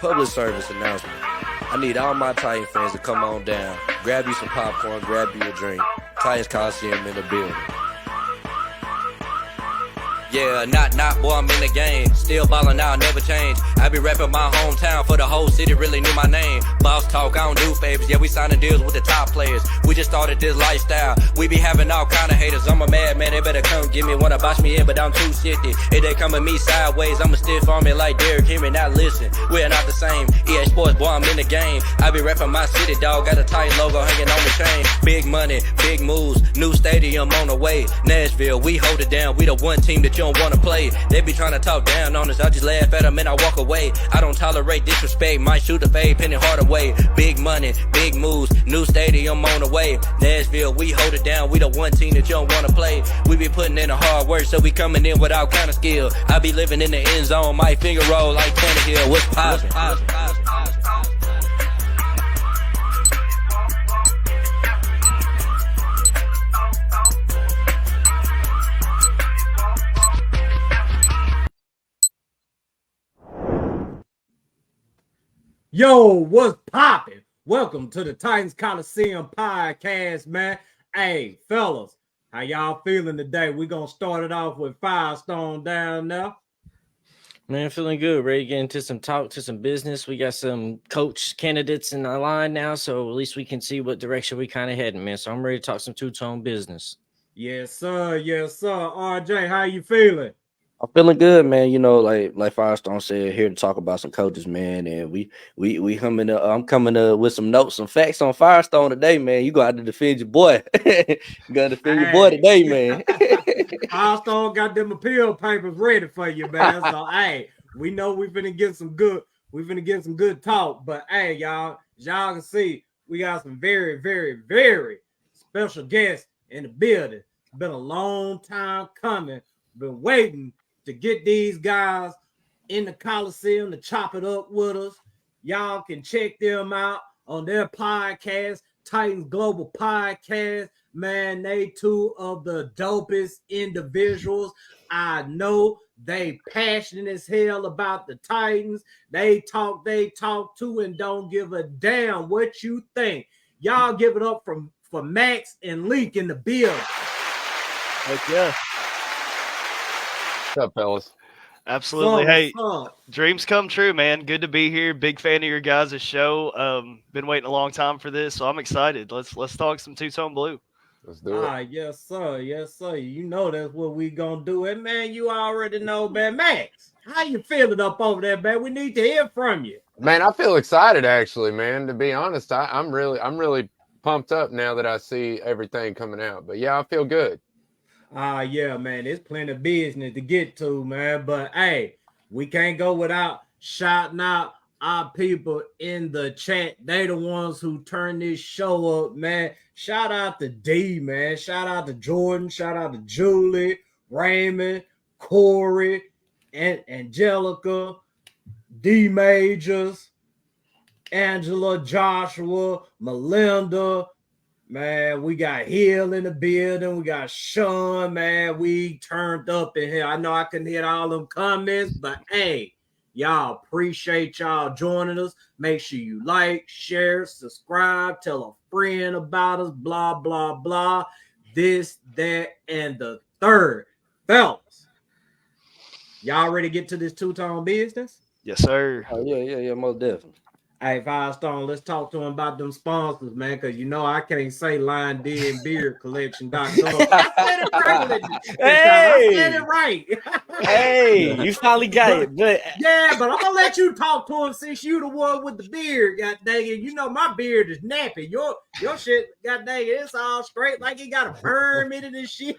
Public service announcement. I need all my Titan fans to come on down. Grab you some popcorn, grab you a drink. Titans Colosseum in the building. Yeah, not, boy, I'm in the game. Still ballin' out, never change. I be rapping my hometown for the whole city, really knew my name. Boss talk, I don't do favors. Yeah, we signing deals with the top players. We just started this lifestyle. We be having all kind of haters. I'm a madman, they better come get me. Wanna box me in, but I'm too shifty. If they come at me sideways, I'ma stiff on me like Derrick Henry. Now listen, we're not the same. EA Sports, boy, I'm in the game. I be rapping my city, dog. Got a Titan logo hanging on the chain. Big money, big moves. New stadium on the way. Nashville, we hold it down. We the one team that you don't wanna play. They be trying to talk down on us. I just laugh at them and I walk away. I don't tolerate disrespect. Might shoot a fade, penny hard away. Big money, big moves. New stadium on the way. Nashville, we hold it down. We the one team that you don't wanna play. We be putting in the hard work, so we coming in with all kind of skill. I be living in the end zone. My finger roll like Tannehill. What's poppin'? Yo, what's poppin'? Welcome to the Titans Colosseum Podcast, man. Hey, fellas, how y'all feeling today? We're going to start it off with Firestone down there. Man, feeling good. Ready to get into some talk, to some business. We got some coach candidates in the line now, so at least we can see what direction we kind of heading, man. So I'm ready to talk some two-tone business. Yes, sir. Yes, sir. RJ, how you feeling? I'm feeling good, man. You know, like Firestone said, here to talk about some coaches, man. And we coming up. I'm coming up with some notes, some facts on Firestone today, man. You gonna have to defend your boy. You gotta defend your boy today, man. Firestone got them appeal papers ready for you, man. So hey, we know we're finna get some good talk. But hey, y'all can see we got some very, very, very special guests in the building. It's been a long time coming. Been waiting to get these guys in the Coliseum to chop it up with us. Y'all can check them out on their podcast, Titans Global Podcast. Man, they two of the dopest individuals I know. They passionate as hell about the Titans. They talk to and don't give a damn what you think. Y'all give it up for Max and Link in the building. Heck yeah. What's up, fellas? Absolutely. Dreams come true, man. Good to be here. Big fan of your guys' show. Been waiting a long time for this, so I'm excited. Let's talk some two-tone blue. Let's do it. Yes, sir. Yes, sir. You know that's what we gonna do. And man, you already know, man. Max, how you feeling up over there, man? We need to hear from you. Man, I feel excited actually, man. To be honest, I'm really pumped up now that I see everything coming out. But yeah, I feel good. Yeah, man. There's plenty of business to get to, man. But hey, we can't go without shouting out our people in the chat. They the ones who turn this show up, man. Shout out to D, man. Shout out to Jordan. Shout out to Julie, Raymond, Corey, and Angelica, D Majors, Angela, Joshua, Melinda. Man, we got Hill in the building. We got Sean, man. We turned up in here. I know I couldn't hit all them comments, but hey, y'all, appreciate y'all joining us. Make sure you like, share, subscribe, tell a friend about us, blah, blah, blah. This, that, and the third. Fellas, y'all ready to get to this two-tone business? Yes, sir. Oh, yeah, most definitely. Hey, Firestone, let's talk to him about them sponsors, man, because you know I can't say Line D and Beard Collection.com. I said it right. I said it right. Hey, you finally got it. But yeah, but I'm gonna let you talk to him since you the one with the beard. God dang it, you know my beard is nappy. Your shit, god dang it, it's all straight like it got a perm in it and shit.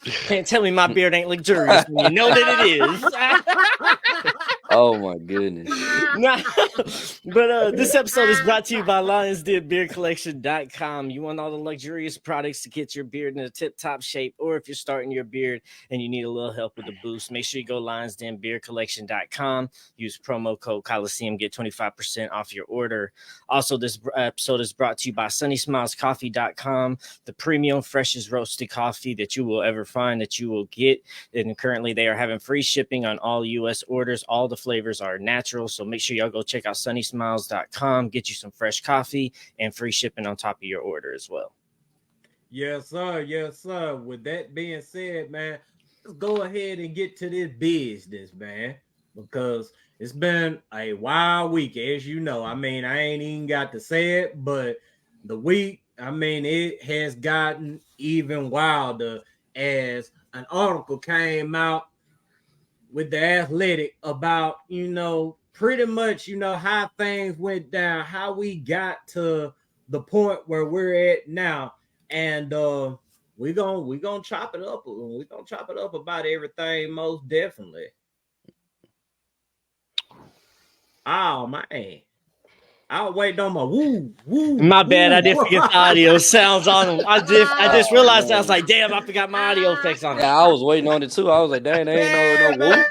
Can't tell me my beard ain't luxurious when you know that it is. Oh my goodness. But this episode is brought to you by LionsDenBeardCollection.com. You want all the luxurious products to get your beard in a tip-top shape, or if you're starting your beard and you need a little help with the boost, make sure you go LionsDenBeardCollection.com. Use promo code Coliseum, get 25% off your order. Also, this episode is brought to you by SunnySmilesCoffee.com, the premium freshest roasted coffee that you will ever find, that you will get. And currently they are having free shipping on all U.S. orders, All the flavors are natural, so make sure y'all go check out sunnysmiles.com, get you some fresh coffee and free shipping on top of your order as well. Yes, sir. Yes, sir. With that being said, man, let's go ahead and get to this business, man, because it's been a wild week, as you know. I mean, I ain't even got to say it, but the week, I mean, it has gotten even wilder as an article came out with the Athletic about, pretty much, how things went down, how we got to the point where we're at now. And we're gonna chop it up. We're gonna chop it up about everything, most definitely. Oh man. I was waiting on my woo. My bad, I didn't forget the audio sounds on them. I just realized I was like, damn, I forgot my audio effects on it. Yeah, I was waiting on it too. I was like, dang, there ain't no whoop.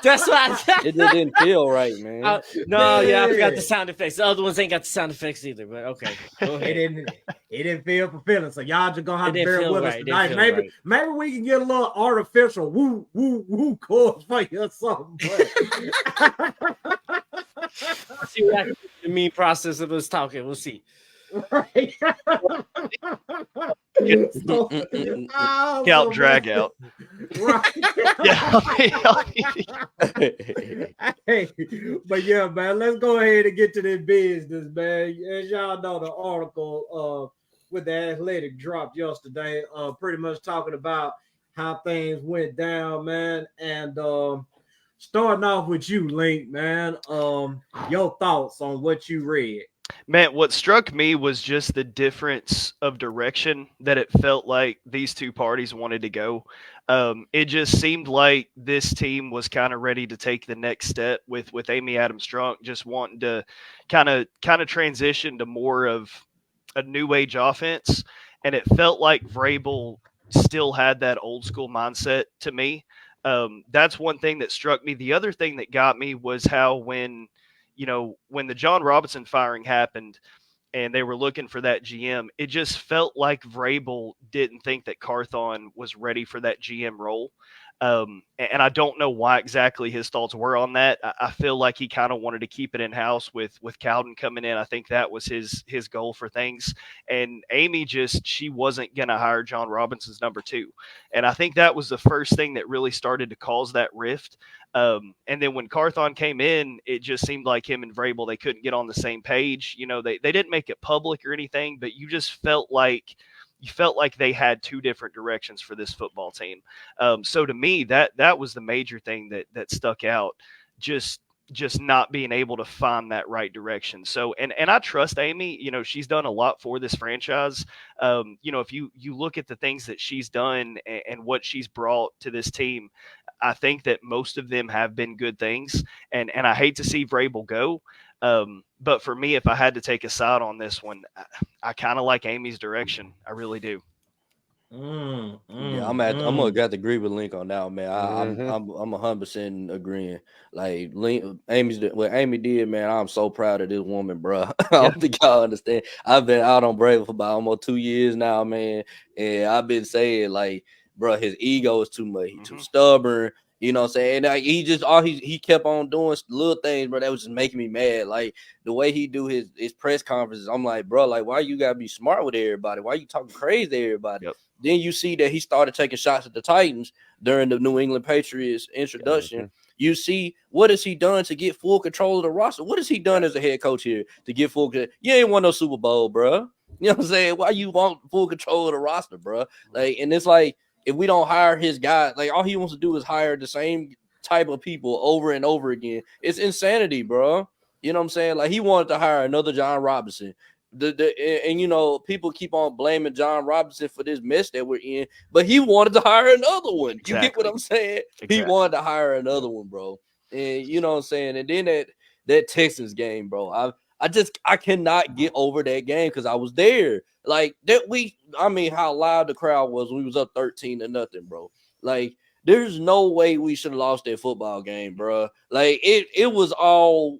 That's what It just didn't feel right, man. I forgot the sound effects. The other ones ain't got the sound effects either, but okay. Go ahead. It didn't feel fulfilling, so y'all just gonna have to bear with us right. tonight. Maybe we can get a little artificial woo chorus for you or something. See what happens in the mean process of us talking. We'll see. Right. Drag out. Right. Hey, but yeah, man, let's go ahead and get to this business, man. As y'all know, the article with the Athletic dropped yesterday, pretty much talking about how things went down, man. And starting off with you, Link, man. Your thoughts on what you read. Man, what struck me was just the difference of direction that it felt like these two parties wanted to go. It just seemed like this team was kind of ready to take the next step with Amy Adams-Strunk just wanting to kind of transition to more of a new age offense. And it felt like Vrabel still had that old school mindset to me. That's one thing that struck me. The other thing that got me was how when the John Robinson firing happened and they were looking for that GM, it just felt like Vrabel didn't think that Carthon was ready for that GM role. And I don't know why exactly his thoughts were on that. I feel like he kind of wanted to keep it in house with Cowden coming in. I think that was his goal for things. And Amy she wasn't going to hire John Robinson's number 2. And I think that was the first thing that really started to cause that rift. And then when Carthon came in, it just seemed like him and Vrabel, they couldn't get on the same page. They didn't make it public or anything, but you just felt like they had two different directions for this football team. So to me, that was the major thing that stuck out, just not being able to find that right direction. So, and I trust Amy, she's done a lot for this franchise. If you look at the things that she's done and what she's brought to this team, I think that most of them have been good things. And I hate to see Vrabel go. But for me, if I had to take a side on this one, I kind of like Amy's direction. I really do. I'm gonna got to agree with Link on that, man. I'm 100% agreeing. Like what Amy did, man. I'm so proud of this woman, bro. I don't think y'all understand. I've been out on Brave for about almost 2 years now, man, and I've been saying, like, bro, his ego is too much. He's too stubborn. You know what I'm saying? And he kept on doing little things, bro, that was just making me mad. Like the way he do his press conferences, I'm like, bro, like, why you gotta be smart with everybody? Why you talking crazy to everybody? Yep. Then you see that he started taking shots at the Titans during the New England Patriots introduction. Mm-hmm. You see, what has he done to get full control of the roster? What has he done as a head coach here to get full control? You ain't won no Super Bowl, bro. You know what I'm saying? Why you want full control of the roster, bro? Like, and it's like, if we don't hire his guy, like all he wants to do is hire the same type of people over and over again. It's insanity, bro. You know what I'm saying? Like he wanted to hire another John Robinson. People keep on blaming John Robinson for this mess that we're in, but he wanted to hire another one. Exactly. You get what I'm saying? Exactly. He wanted to hire another one, bro. And you know what I'm saying? And then that Texans game, bro. I cannot get over that game because I was there. Like that week, how loud the crowd was when we was up 13-0, bro. Like, there's no way we should have lost that football game, bro. Like it was all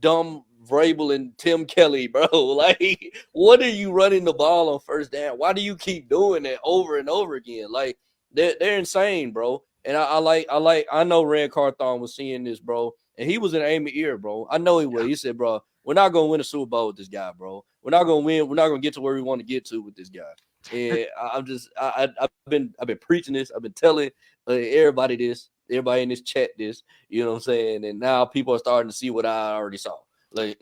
dumb Vrabel and Tim Kelly, bro. Like, what are you running the ball on first down? Why do you keep doing that over and over again? Like, they're insane, bro. And I know Rand Carthon was seeing this, bro. And he was in Amy ear, bro. I know he was. He said, bro, we're not gonna win a Super Bowl with this guy, bro. We're not gonna win. We're not gonna get to where we want to get to with this guy. And I've been preaching this. I've been telling everybody this, everybody in this chat this. You know what I'm saying? And now people are starting to see what I already saw. Like,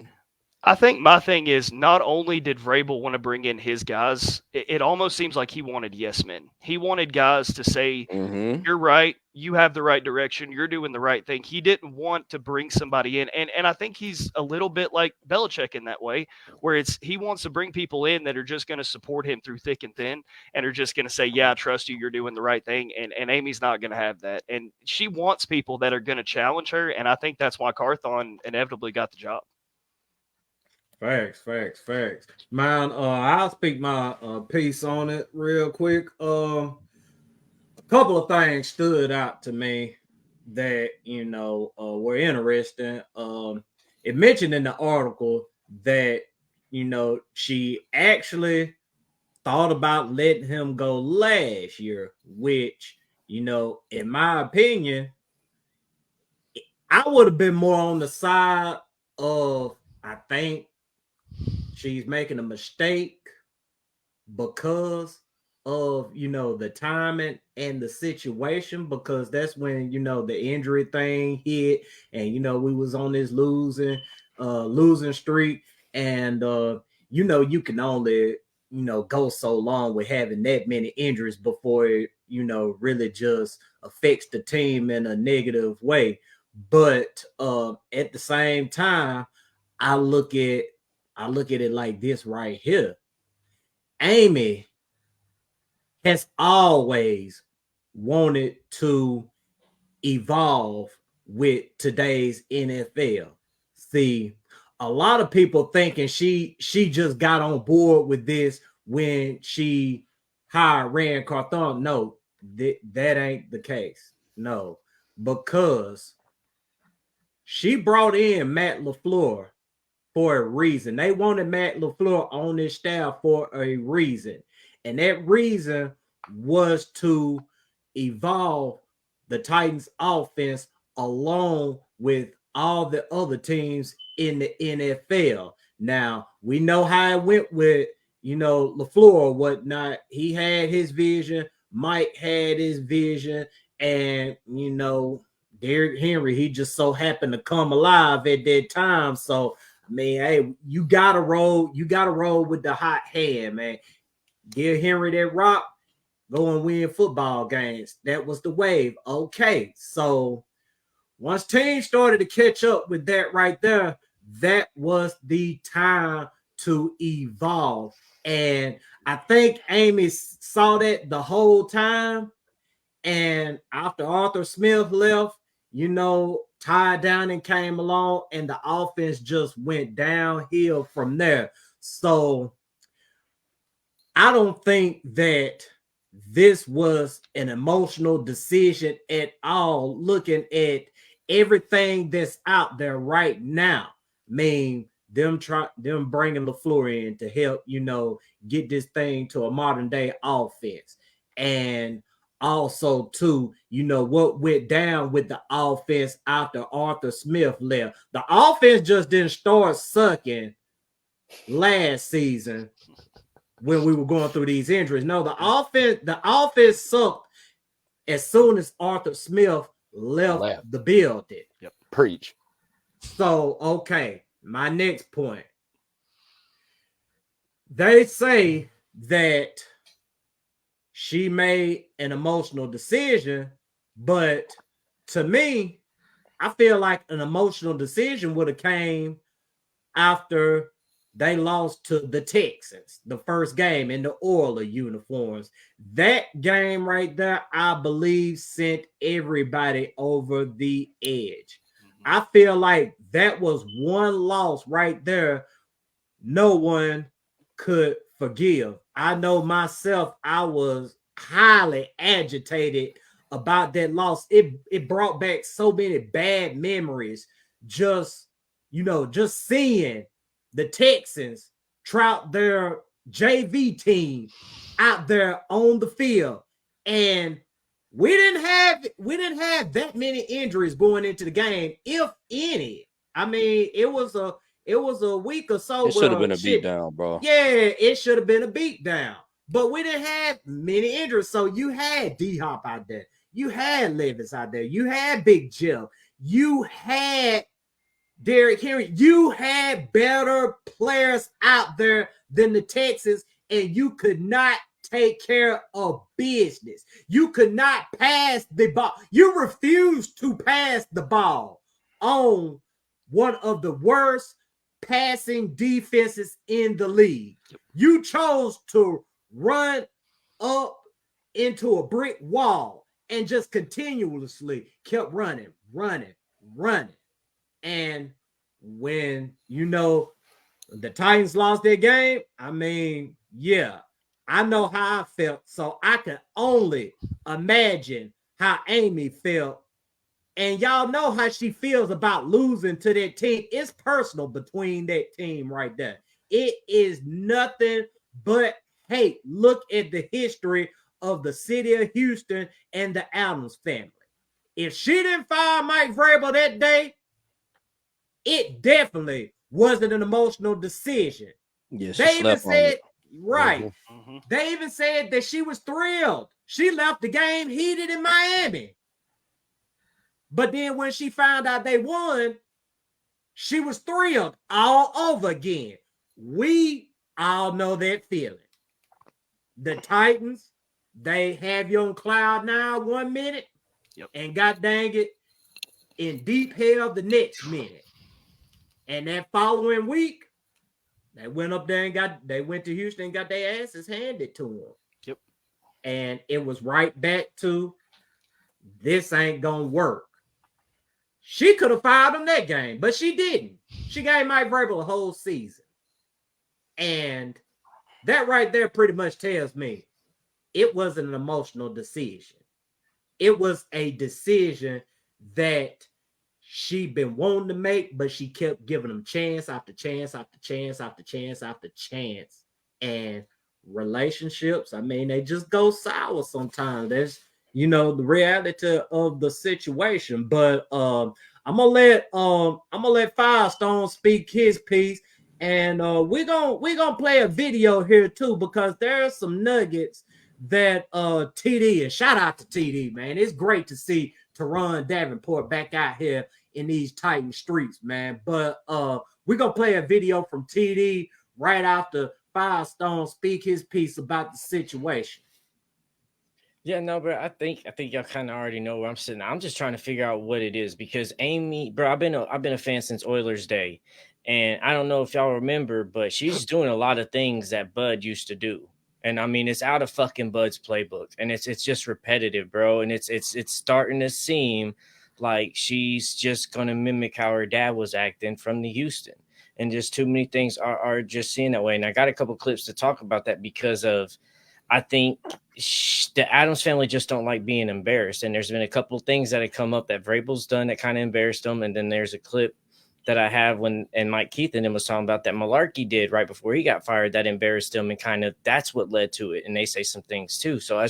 I think my thing is not only did Vrabel want to bring in his guys, it almost seems like he wanted yes men. He wanted guys to say, you're right, you have the right direction, you're doing the right thing. He didn't want to bring somebody in. And I think he's a little bit like Belichick in that way, where he wants to bring people in that are just going to support him through thick and thin and are just going to say, yeah, I trust you, you're doing the right thing. And Amy's not going to have that. And she wants people that are going to challenge her. And I think that's why Carthon inevitably got the job. Facts. Man, I'll speak my piece on it real quick. A couple of things stood out to me that, were interesting. It mentioned in the article that, she actually thought about letting him go last year, which, in my opinion, I would have been more on the side of, I think, she's making a mistake because of, the timing and the situation, because that's when, the injury thing hit and, we was on this losing streak. And, you can only, go so long with having that many injuries before it, really just affects the team in a negative way. But at the same time, I look at it like this right here. Amy has always wanted to evolve with today's NFL. See, a lot of people thinking she just got on board with this when she hired Rand Carthon. No, that ain't the case. No, because she brought in Matt LaFleur for a reason. They wanted Matt LaFleur on their staff for a reason. And that reason was to evolve the Titans offense along with all the other teams in the NFL. Now, we know how it went with, LaFleur or whatnot. He had his vision. Mike had his vision. And, Derrick Henry, he just so happened to come alive at that time. So, I mean, hey, you gotta roll with the hot hand, man. Give Henry that rock, go and win football games. That was the wave. Okay, so once teams started to catch up with that right there, that was the time to evolve. And I think Amy saw that the whole time. And after Arthur Smith left, Ty Downing came along and the offense just went downhill from there. So I don't think that this was an emotional decision at all, looking at everything that's out there right now. I mean, them bringing LaFleur in to help, get this thing to a modern day offense. And also, too, what went down with the offense after Arthur Smith left. The offense just didn't start sucking last season when we were going through these injuries. No, the offense sucked as soon as Arthur Smith left the building. Yep. Preach. So, okay, my next point. They say that she made an emotional decision, but to me, I feel like an emotional decision would have came after they lost to the Texans, the first game in the Oilers uniforms. That game right there, I believe, sent everybody over the edge. I feel like that was one loss right there no one could forgive. I know myself, I was highly agitated about that loss. It brought back so many bad memories. Just seeing the Texans trout their JV team out there on the field and we didn't have that many injuries going into the game, if any. I mean, it was a week or so. It should have been a beatdown, bro. Yeah, it should have been a beatdown. But we didn't have many injuries. So you had D-Hop out there. You had Levis out there. You had Big Jeff. You had Derrick Henry. You had better players out there than the Texans, and you could not take care of business. You could not pass the ball. You refused to pass the ball on one of the worst passing defenses in the league. You chose to run up into a brick wall and just continuously kept running. And when, the Titans lost their game, I mean, yeah, I know how I felt. So I can only imagine how Amy felt. And y'all know how she feels about losing to that team. It's personal between that team right there. It is nothing but hate. Look at the history of the city of Houston and the Adams family. If she didn't fire Mike Vrabel that day, it definitely wasn't an emotional decision. Yes, they even said, right. Mm-hmm. They even said that she was thrilled. She left the game heated in Miami. But then when she found out they won, she was thrilled all over again. We all know that feeling. The Titans, they have you on cloud now 1 minute, and god dang it, in deep hell the next minute. And that following week, they went up there and they went to Houston and got their asses handed to them. Yep. And it was right back to, this ain't gonna work. She could have fired them that game, but she didn't. She gave Mike Vrabel a whole season. And that right there pretty much tells me it wasn't an emotional decision. It was a decision that she'd been wanting to make, but she kept giving them chance after chance after chance after chance after chance. And relationships, I mean, they just go sour sometimes. There's, the reality of the situation. But I'm gonna let Firestone speak his piece, and we're gonna play a video here too, because there's some nuggets that TD, and shout out to TD, man. It's great to see Teron Davenport back out here in these Titan streets, man. But we're gonna play a video from TD right after Firestone speak his piece about the situation. Yeah, no, bro. I think y'all kind of already know where I'm sitting. I'm just trying to figure out what it is, because Amy, bro, I've been a fan since Oilers Day, and I don't know if y'all remember, but she's doing a lot of things that Bud used to do. And I mean, it's out of fucking Bud's playbook, and it's just repetitive, bro. And it's starting to seem like she's just gonna mimic how her dad was acting from the Houston, and just too many things are just seeing that way. And I got a couple clips to talk about that, because of, I think the Adams family just don't like being embarrassed. And there's been a couple things that have come up that Vrabel's done that kind of embarrassed them. And then there's a clip that I have and Mike Keith and him was talking about that Malarkey did right before he got fired that embarrassed him, and kind of that's what led to it. And they say some things too. So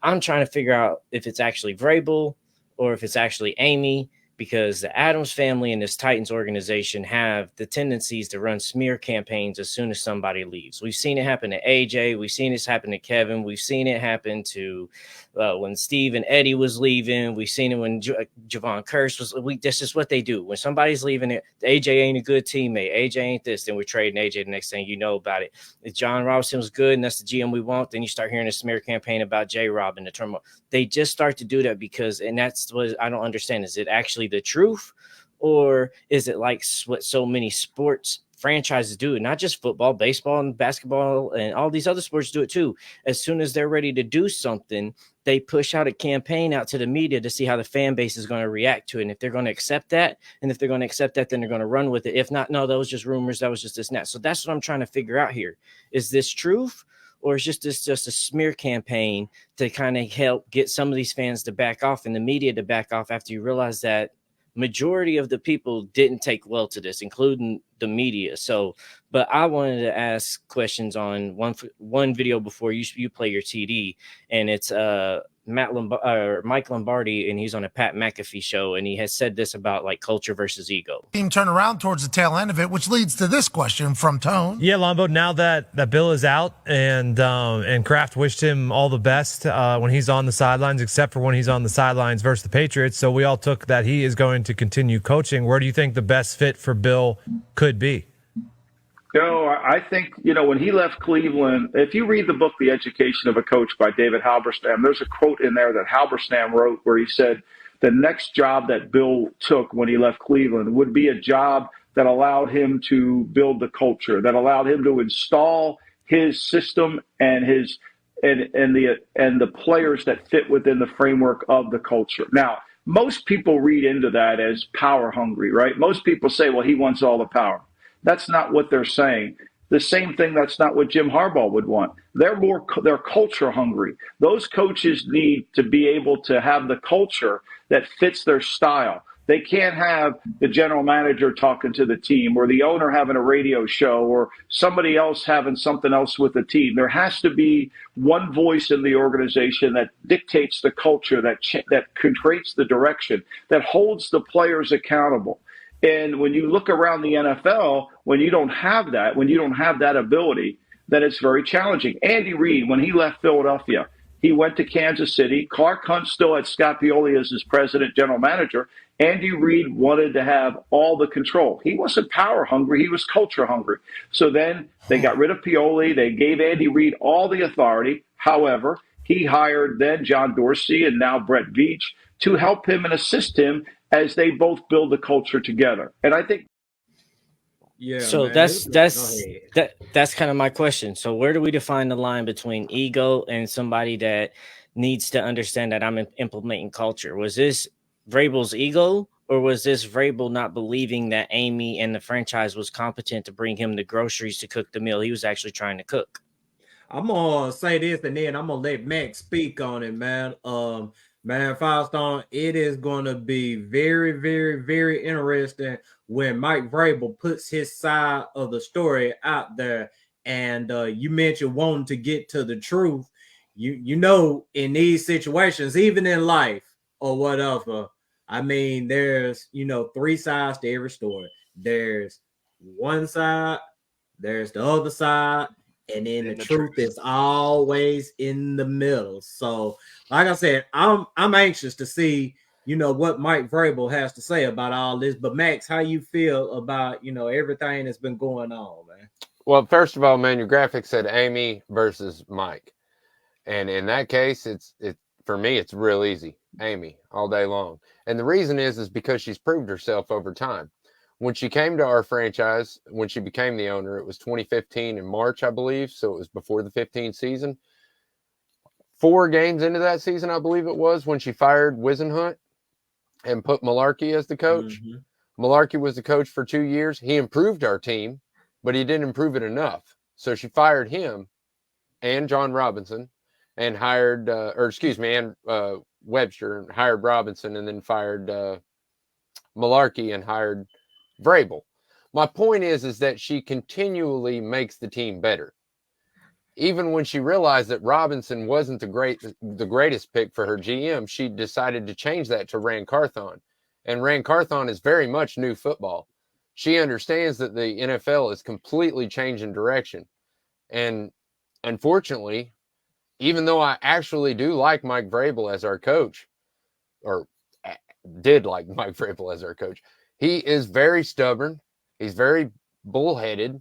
I'm trying to figure out if it's actually Vrabel or if it's actually Amy, because the Adams family and this Titans organization have the tendencies to run smear campaigns as soon as somebody leaves. We've seen it happen to AJ. We've seen this happen to Kevin. We've seen it happen to when Steve and Eddie was leaving. We've seen it when Javon Curse was. This is what they do. When somebody's leaving, AJ ain't a good teammate. AJ ain't this. Then we're trading AJ. The next thing you know about it, if John Robinson was good and that's the GM we want, then you start hearing a smear campaign about J-Rob and the turmoil. They just start to do that because, and that's what I don't understand. Is it actually the truth, or is it like what so many sports franchises do? Not just football, baseball, and basketball, and all these other sports do it too. As soon as they're ready to do something, they push out a campaign out to the media to see how the fan base is going to react to it. And if they're going to accept that, then they're going to run with it. If not, no, that was just rumors. That was just this and that. So that's what I'm trying to figure out here. Is this truth? Or is just a smear campaign to kind of help get some of these fans to back off and the media to back off after you realize that majority of the people didn't take well to this, including the media. So, but I wanted to ask questions on one video before you play your TD, and it's Mike Lombardi, and he's on a Pat McAfee show, and he has said this about like culture versus ego. Team turn around towards the tail end of it, which leads to this question from Tone. Yeah, Lombo, now that Bill is out and Kraft wished him all the best when he's on the sidelines, except for when he's on the sidelines versus the Patriots. So we all took that he is going to continue coaching. Where do you think the best fit for Bill could be? I think, when he left Cleveland, if you read the book, The Education of a Coach by David Halberstam, there's a quote in there that Halberstam wrote where he said the next job that Bill took when he left Cleveland would be a job that allowed him to build the culture, that allowed him to install his system and the players that fit within the framework of the culture. Now, most people read into that as power hungry, right? Most people say, well, he wants all the power. That's not what they're saying. The same thing, that's not what Jim Harbaugh would want. They're culture hungry. Those coaches need to be able to have the culture that fits their style. They can't have the general manager talking to the team or the owner having a radio show or somebody else having something else with the team. There has to be one voice in the organization that dictates the culture, that creates the direction, that holds the players accountable. And when you look around the NFL, when you don't have that ability, then it's very challenging. Andy Reid, when he left Philadelphia, he went to Kansas City. Clark Hunt still had Scott Pioli as his president, general manager. Andy Reid wanted to have all the control. He wasn't power hungry. He was culture hungry. So then they got rid of Pioli. They gave Andy Reid all the authority. However, he hired then John Dorsey and now Brett Veach to help him and assist him as they both build the culture together. And I think, so that's kind of my question. So where do we define the line between ego and somebody that needs to understand that I'm implementing culture? Was this Vrabel's ego, or was this Vrabel not believing that Amy and the franchise was competent to bring him the groceries to cook the meal he was actually trying to cook? I'm gonna say this, and then I'm gonna let Max speak on it, man. Man, Firestone, it is going to be very, very, very interesting when Mike Vrabel puts his side of the story out there. And you mentioned wanting to get to the truth. You know, in these situations, even in life or whatever, I mean, there's, three sides to every story. There's one side, there's the other side, and then the truth is always in the middle. So, like I said, I'm anxious to see, what Mike Vrabel has to say about all this. But Max, how you feel about, everything that's been going on, man? Well, first of all, man, your graphic said Amy versus Mike. And in that case, it's for me, it's real easy. Amy all day long. And the reason is because she's proved herself over time. When she came to our franchise, when she became the owner, it was 2015 in March, I believe. So it was before the 15 season. 4 games into that season, I believe it was, when she fired Wisenhunt and put Malarkey as the coach. Mm-hmm. Malarkey was the coach for 2 years. He improved our team, but he didn't improve it enough. So she fired him and John Robinson and hired, Webster, and hired Robinson, and then fired Malarkey and hired Vrabel. My point is that she continually makes the team better. Even when she realized that Robinson wasn't the greatest pick for her GM, she decided to change that to Rand Carthon. And Rand Carthon is very much new football. She understands that the NFL is completely changing direction. And unfortunately, even though I actually do like Mike Vrabel as our coach, or did like Mike Vrabel as our coach, he is very stubborn. He's very bullheaded.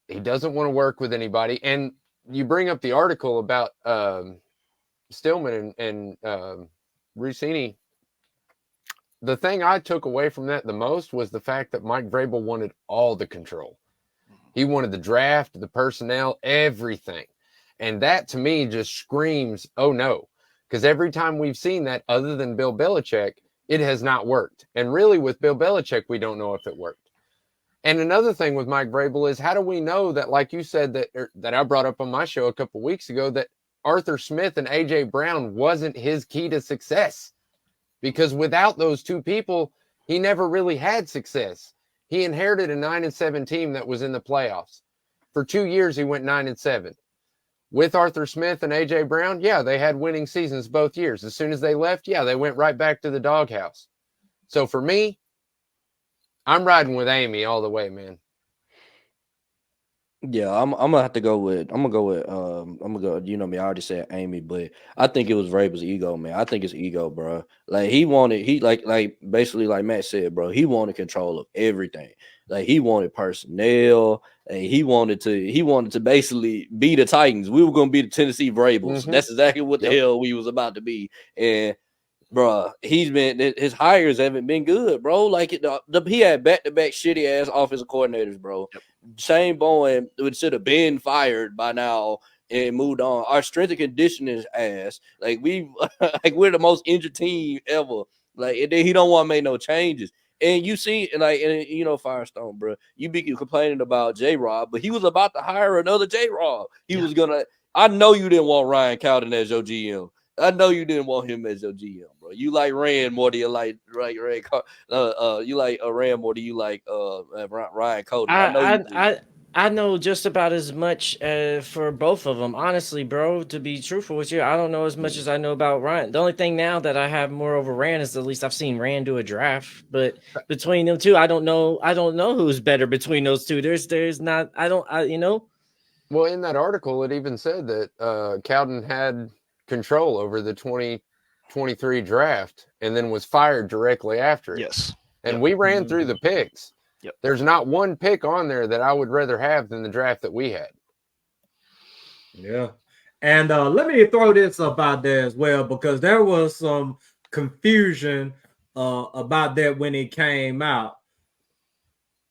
He doesn't want to work with anybody. And you bring up the article about Stillman and Rossini. The thing I took away from that the most was the fact that Mike Vrabel wanted all the control. He wanted the draft, the personnel, everything. And that to me just screams, oh no. Because every time we've seen that, other than Bill Belichick, it has not worked. And really with Bill Belichick, we don't know if it worked. And another thing with Mike Vrabel is, how do we know that, like you said, that I brought up on my show a couple weeks ago, that Arthur Smith and A.J. Brown wasn't his key to success? Because without those two people, he never really had success. He inherited a 9-7 team that was in the playoffs. For 2 years, he went 9-7. with Arthur Smith and A.J. Brown, yeah, they had winning seasons both years. As soon as they left, yeah, they went right back to the doghouse. So for me, I'm riding with Amy all the way, man. Yeah, I'm gonna have to go with you know me, I already said Amy, but I think it was Vrabel's ego, man. I think it's ego, bro. Like like basically like Matt said, bro, he wanted control of everything. Like he wanted personnel, and he wanted to basically be the Titans. We were gonna be the Tennessee Vrabels. Mm-hmm. That's exactly what the hell we was about to be. And bro, his hires haven't been good, bro. Like he had back-to-back shitty ass offensive coordinators, bro. Yep. Shane Bowen should have been fired by now and moved on. Our strength and conditioning is ass. Like we're the most injured team ever. Like, and then he don't want to make no changes. And you see, you know, Firestone, bro, you be complaining about J-Rob, but he was about to hire another J-Rob. I know you didn't want Ryan Cowden as your GM. I know you didn't want him as your GM, bro. You like Rand more than you like Rand. You like Rand more than you like Ryan Cody. I know just about as much for both of them, honestly, bro. To be truthful with you, I don't know as much as I know about Ryan. The only thing now that I have more over Rand is at least I've seen Rand do a draft. But between them two, I don't know who's better between those two. There's not. You know. Well, in that article, it even said that Cowden had control over the 2023 draft and then was fired directly after it. Yes. And we ran through the picks. Yep. There's not one pick on there that I would rather have than the draft that we had. Yeah. And let me throw this up out there as well, because there was some confusion about that when it came out.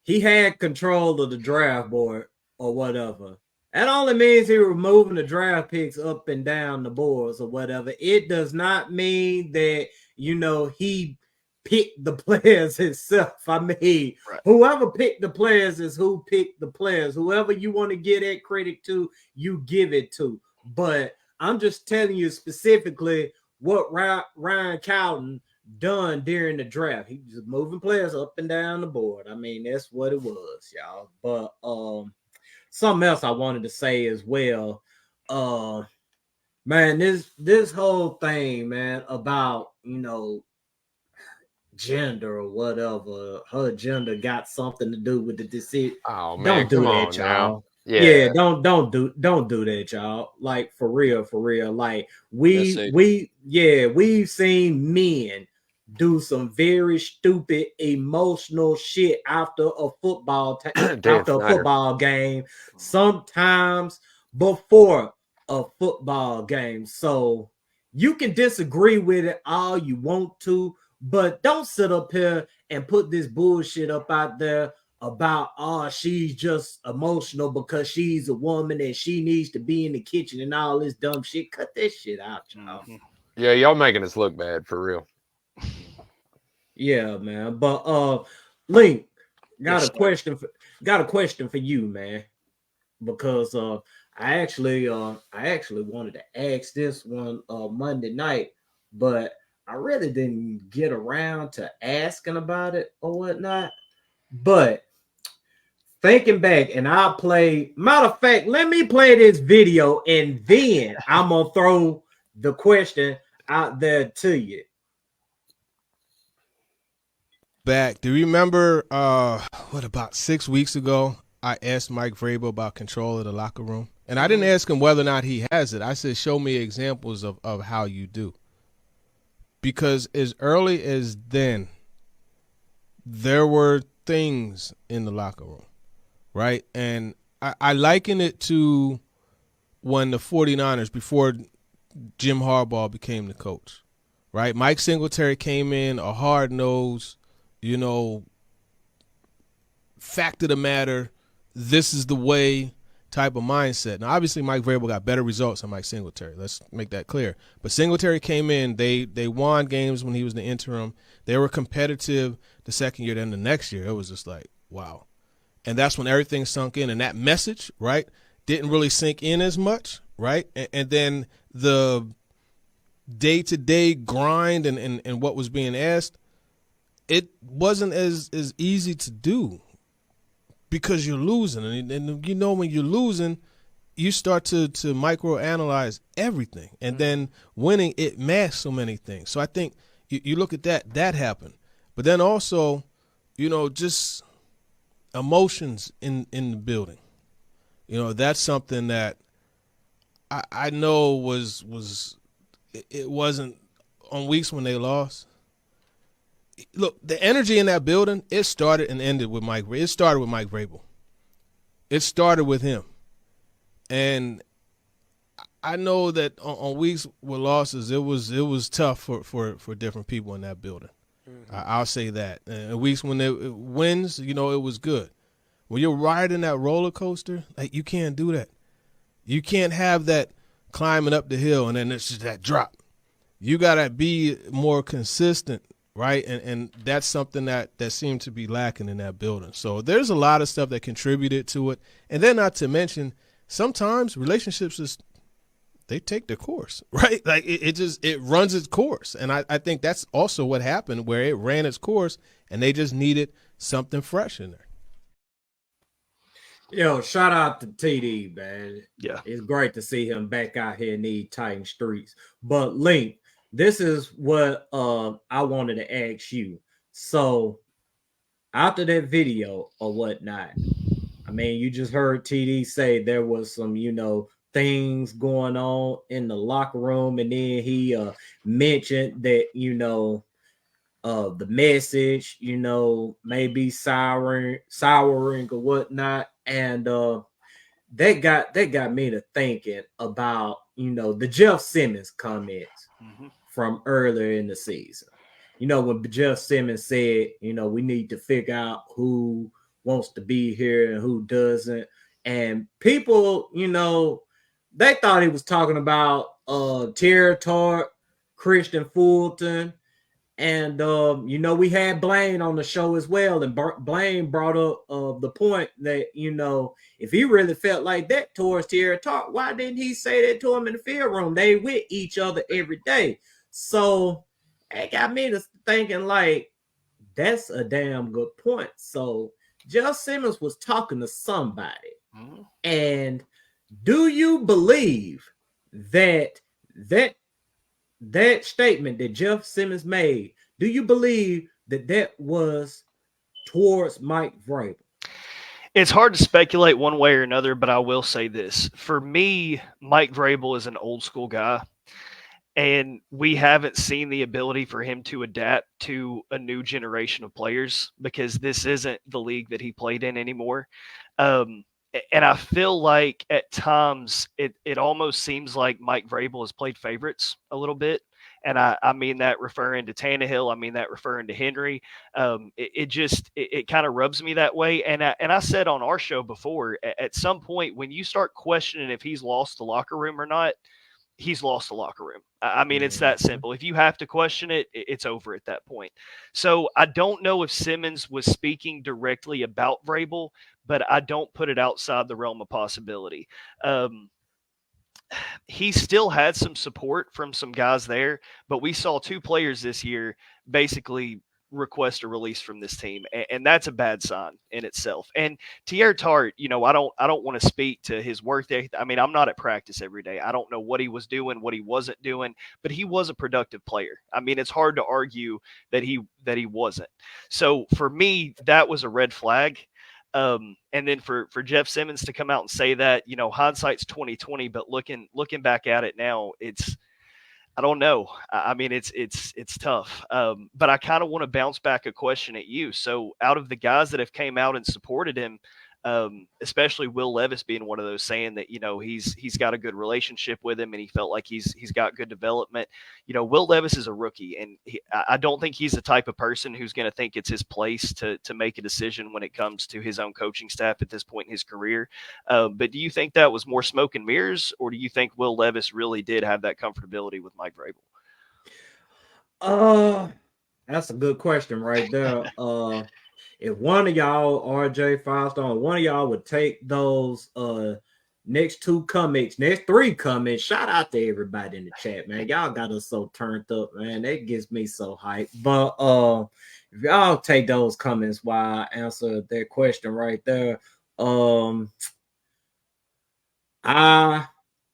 He had control of the draft board or whatever. That only means he was moving the draft picks up and down the boards or whatever. It does not mean that, you know, he picked the players himself. I mean, whoever picked the players is who picked the players. Whoever you want to give that credit to, you give it to. But I'm just telling you specifically what Ryan Cowden done during the draft. He was moving players up and down the board. I mean, that's what it was, y'all. But something else I wanted to say as well. Man, this whole thing, man, about, you know, gender or whatever, her gender got something to do with the decision. Oh man, don't do that, y'all. Yeah, don't do that, y'all. Like for real. Like we've seen men do some very stupid emotional shit after a football game, sometimes before a football game. So you can disagree with it all you want to, but don't sit up here and put this bullshit up out there about she's just emotional because she's a woman and she needs to be in the kitchen and all this dumb shit. Cut this shit out, y'all. Yeah, y'all making us look bad for real. Yeah, man. But Link, got a question for you, man. Because I actually wanted to ask this one Monday night, but I really didn't get around to asking about it or whatnot. But thinking back, and matter of fact, let me play this video and then I'm gonna throw the question out there to you. Back. Do you remember about 6 weeks ago, I asked Mike Vrabel about control of the locker room? And I didn't ask him whether or not he has it. I said, show me examples of how you do. Because as early as then, there were things in the locker room, right? And I liken it to when the 49ers, before Jim Harbaugh became the coach, right? Mike Singletary came in, a hard-nosed, fact of the matter, this is the way type of mindset. Now, obviously, Mike Vrabel got better results than Mike Singletary. Let's make that clear. But Singletary came in. They won games when he was the interim. They were competitive the second year. Then the next year, it was just like, wow. And that's when everything sunk in. And that message, right, didn't really sink in as much, right? And then the day-to-day grind and what was being asked, it wasn't as easy to do because you're losing. And when you're losing, you start to microanalyze everything, and then winning, it masks so many things. So I think you look at that happened, but then also, just emotions in the building. That's something that I know was it wasn't on weeks when they lost. Look, the energy in that building, it started and ended with Mike. It started with Mike Vrabel. It started with him. And I know that on weeks with losses, it was tough for different people in that building. Mm-hmm. I'll say that. And weeks when it wins, it was good. When you're riding that roller coaster, like, you can't do that. You can't have that climbing up the hill and then it's just that drop. You got to be more consistent, right? And that's something that seemed to be lacking in that building. So there's a lot of stuff that contributed to it. And then not to mention, sometimes relationships they take their course, right? Like it runs its course. And I think that's also what happened, where it ran its course and they just needed something fresh in there. Shout out to TD, man. Yeah. It's great to see him back out here in these Titan streets. But Link, this is what I wanted to ask you. So after that video or whatnot, I mean, you just heard TD say there was some, things going on in the locker room, and then he mentioned that, the message, maybe souring or whatnot. And that got me to thinking about, the Jeff Simmons comments from earlier in the season. When Jeff Simmons said, we need to figure out who wants to be here and who doesn't. And people, they thought he was talking about Terry Tart, Christian Fulton. And, we had Blaine on the show as well. And Blaine brought up the point that, if he really felt like that towards Terry Tart, why didn't he say that to him in the field room? They with each other every day. So it got me to thinking, like, that's a damn good point. So Jeff Simmons was talking to somebody. Mm-hmm. And do you believe that statement that Jeff Simmons made, do you believe that was towards Mike Vrabel? It's hard to speculate one way or another, but I will say this. For me, Mike Vrabel is an old school guy, and we haven't seen the ability for him to adapt to a new generation of players because this isn't the league that he played in anymore. And I feel like at times it almost seems like Mike Vrabel has played favorites a little bit. And I mean that referring to Tannehill. I mean that referring to Henry. It kind of rubs me that way. And I said on our show before, at some point when you start questioning if he's lost the locker room or not, he's lost the locker room. I mean, it's that simple. If you have to question it, it's over at that point. So I don't know if Simmons was speaking directly about Vrabel, but I don't put it outside the realm of possibility. He still had some support from some guys there, but we saw two players this year basically request a release from this team, and that's a bad sign in itself. And Terry Tart, I don't want to speak to his work ethic. I mean, I'm not at practice every day. I don't know what he was doing, what he wasn't doing, but he was a productive player. I mean, it's hard to argue that he wasn't. So for me, that was a red flag. And then for Jeff Simmons to come out and say that, hindsight's 20/20, but looking back at it now, I don't know. I mean, it's tough. But I kind of want to bounce back a question at you. So out of the guys that have came out and supported him, especially Will Levis being one of those, saying that, he's got a good relationship with him and he felt like he's got good development. Will Levis is a rookie, and I don't think he's the type of person who's going to think it's his place to make a decision when it comes to his own coaching staff at this point in his career. But do you think that was more smoke and mirrors, or do you think Will Levis really did have that comfortability with Mike Vrabel? That's a good question right there. If one of y'all, RJ Firestone, one of y'all would take those next three comments, shout out to everybody in the chat, man. Y'all got us so turned up, man. That gets me so hyped. But if y'all take those comments while I answer that question right there, I I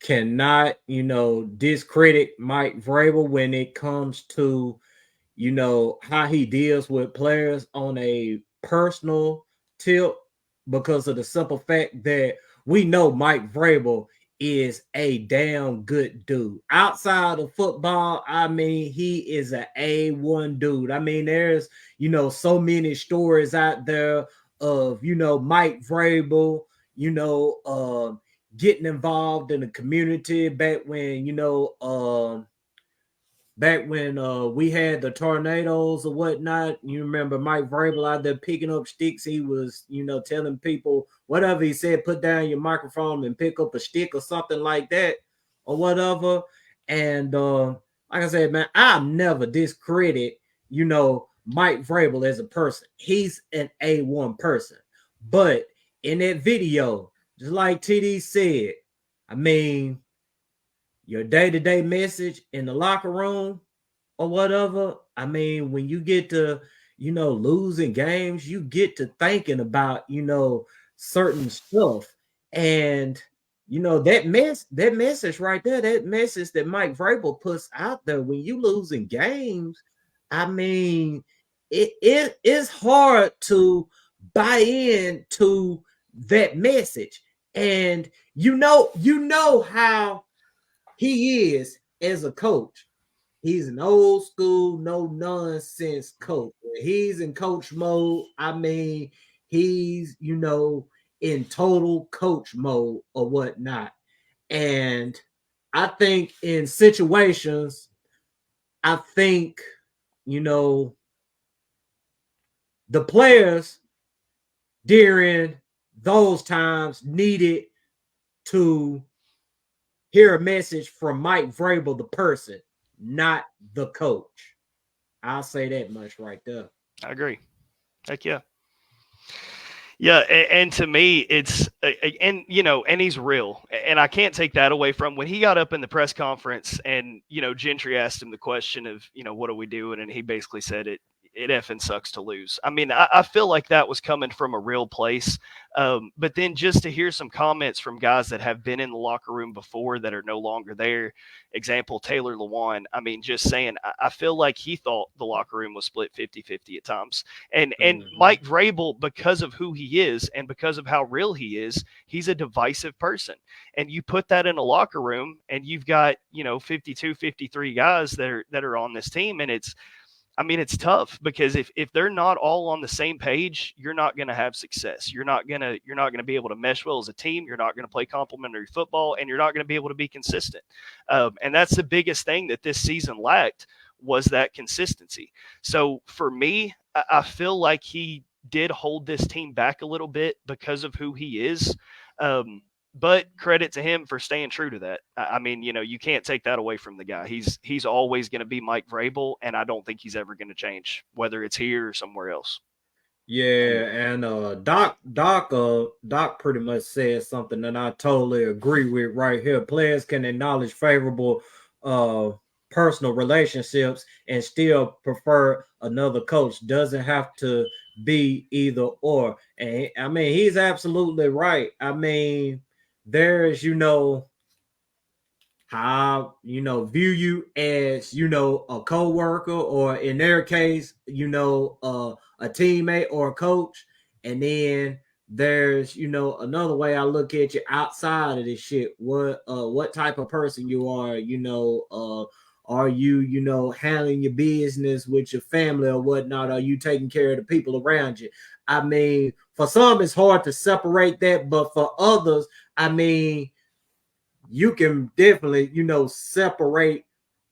cannot, discredit Mike Vrabel when it comes to, how he deals with players on a personal tip, because of the simple fact that we know Mike Vrabel is a damn good dude. Outside of football, I mean, he is an A1 dude. I mean, there's, so many stories out there of, Mike Vrabel, getting involved in the community back when, we had the tornadoes or whatnot. You remember Mike Vrabel out there picking up sticks. He was, telling people whatever he said, put down your microphone and pick up a stick or something like that or whatever. And like I said, man, I'll never discredit, Mike Vrabel as a person. He's an A1 person. But in that video, just like TD said, I mean, your day-to-day message in the locker room or whatever, I mean, when you get to, losing games, you get to thinking about, certain stuff. And, that message right there, that message that Mike Vrabel puts out there when you losing games, I mean, it is hard to buy into that message. And you know how he is as a coach. He's an old school, no nonsense coach. When he's in coach mode, I mean, he's, in total coach mode or whatnot. And I think in situations, I think, the players during those times needed to hear a message from Mike Vrabel, the person, not the coach. I'll say that much right there. I agree. Heck yeah. Yeah, and to me, it's and he's real, and I can't take that away from when he got up in the press conference, and Gentry asked him the question of what are we doing, and he basically said it effing sucks to lose. I mean, I feel like that was coming from a real place. But then just to hear some comments from guys that have been in the locker room before that are no longer there, example, Taylor Lewan, I mean, just saying, I feel like he thought the locker room was split 50-50 at times. And Mike Vrabel, because of who he is and because of how real he is, he's a divisive person. And you put that in a locker room and you've got, 52, 53 guys that are on this team, and it's tough because if they're not all on the same page, you're not going to have success. You're not going to be able to mesh well as a team. You're not going to play complementary football, and you're not going to be able to be consistent. And that's the biggest thing that this season lacked, was that consistency. So for me, I feel like he did hold this team back a little bit because of who he is. But credit to him for staying true to that. I mean, you can't take that away from the guy. He's always going to be Mike Vrabel, and I don't think he's ever going to change, whether it's here or somewhere else. Yeah, and Doc pretty much said something that I totally agree with right here. Players can acknowledge favorable personal relationships and still prefer another coach. Doesn't have to be either or. And I mean, he's absolutely right. I mean, there's, how, view you as, a coworker, or in their case, a teammate or a coach. And then there's, another way I look at you outside of this shit. What type of person you are, are you, handling your business with your family or whatnot? Are you taking care of the people around you? I mean, for some, it's hard to separate that, but for others, I mean, you can definitely, separate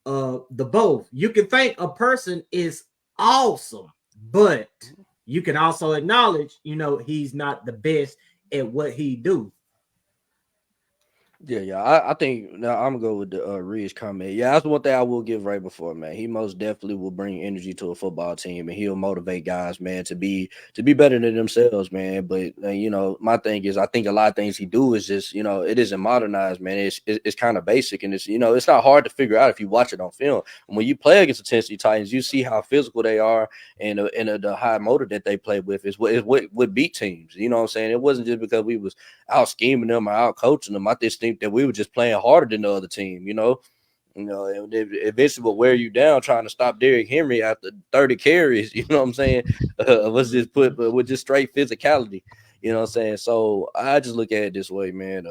the both. You can think a person is awesome, but you can also acknowledge, he's not the best at what he do. Yeah. I think now I'm gonna go with the Ridge comment. Yeah, that's one thing I will give Vrabel for, man. He most definitely will bring energy to a football team, and he'll motivate guys, man, to be better than themselves, man. But my thing is, I think a lot of things he do is just, it isn't modernized, man. It's kind of basic, and it's it's not hard to figure out if you watch it on film. And when you play against the Tennessee Titans, you see how physical they are, and the high motor that they play with is what beat teams. You know what I'm saying? It wasn't just because we was out scheming them or out coaching them. I just think think that we were just playing harder than the other team, you know. You know, and eventually will wear you down trying to stop Derrick Henry after 30 carries. You know what I'm saying? Let's just put with just straight physicality. You know what I'm saying? So I just look at it this way, man.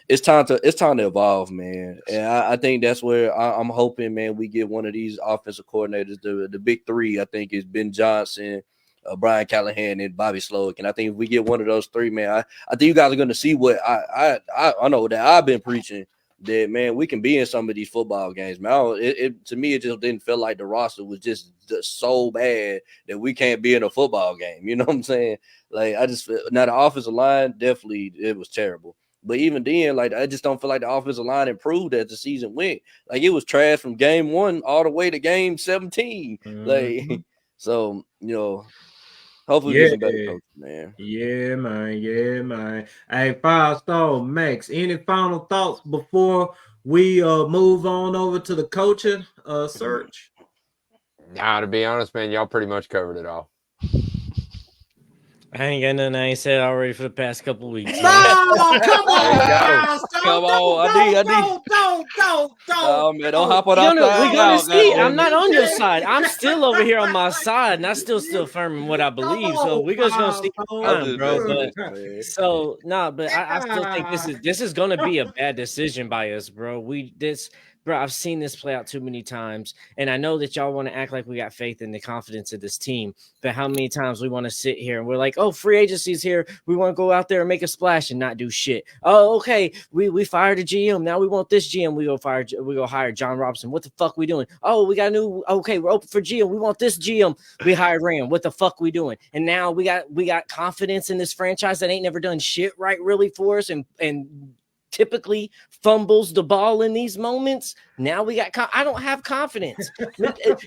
It's time to evolve, man. And I think that's where I'm hoping, man, we get one of these offensive coordinators. The big three, I think, is Ben Johnson, Brian Callahan, and Bobby Slowick. And I think if we get one of those three, man, I think you guys are going to see what I know that I've been preaching. That, man, we can be in some of these football games, man. To me, it just didn't feel like the roster was just so bad that we can't be in a football game. You know what I'm saying? Like, now the offensive line, definitely, it was terrible. But even then, like, I just don't feel like the offensive line improved as the season went. Like, it was trash from game 1 all the way to game 17. Mm-hmm. Like, so, you know, hopefully we get some better coaches, man. Yeah, man. Hey, 5-star Max, any final thoughts before we move on over to the coaching search? Nah, to be honest, man, y'all pretty much covered it all. I ain't got nothing I ain't said already for the past couple of weeks. No, come on, Come on, don't. Oh, man, don't hop on our side. We're gonna see. I'm not on your side. I'm still over here on my side, and I still affirming what I believe. So we're just gonna see, bro. But I still think this is gonna be a bad decision by us, bro. Bro, I've seen this play out too many times, and I know that y'all want to act like we got faith in the confidence of this team, but how many times we want to sit here and we're like, oh, free agency's here. We want to go out there and make a splash and not do shit. Oh, okay, we fired a GM. Now we want this GM. We go hire John Robinson. What the fuck we doing? Oh, we got we're open for GM. We want this GM. We hired Ram. What the fuck we doing? And now we got confidence in this franchise that ain't never done shit right really for us and typically fumbles the ball in these moments. Now we got I don't have confidence.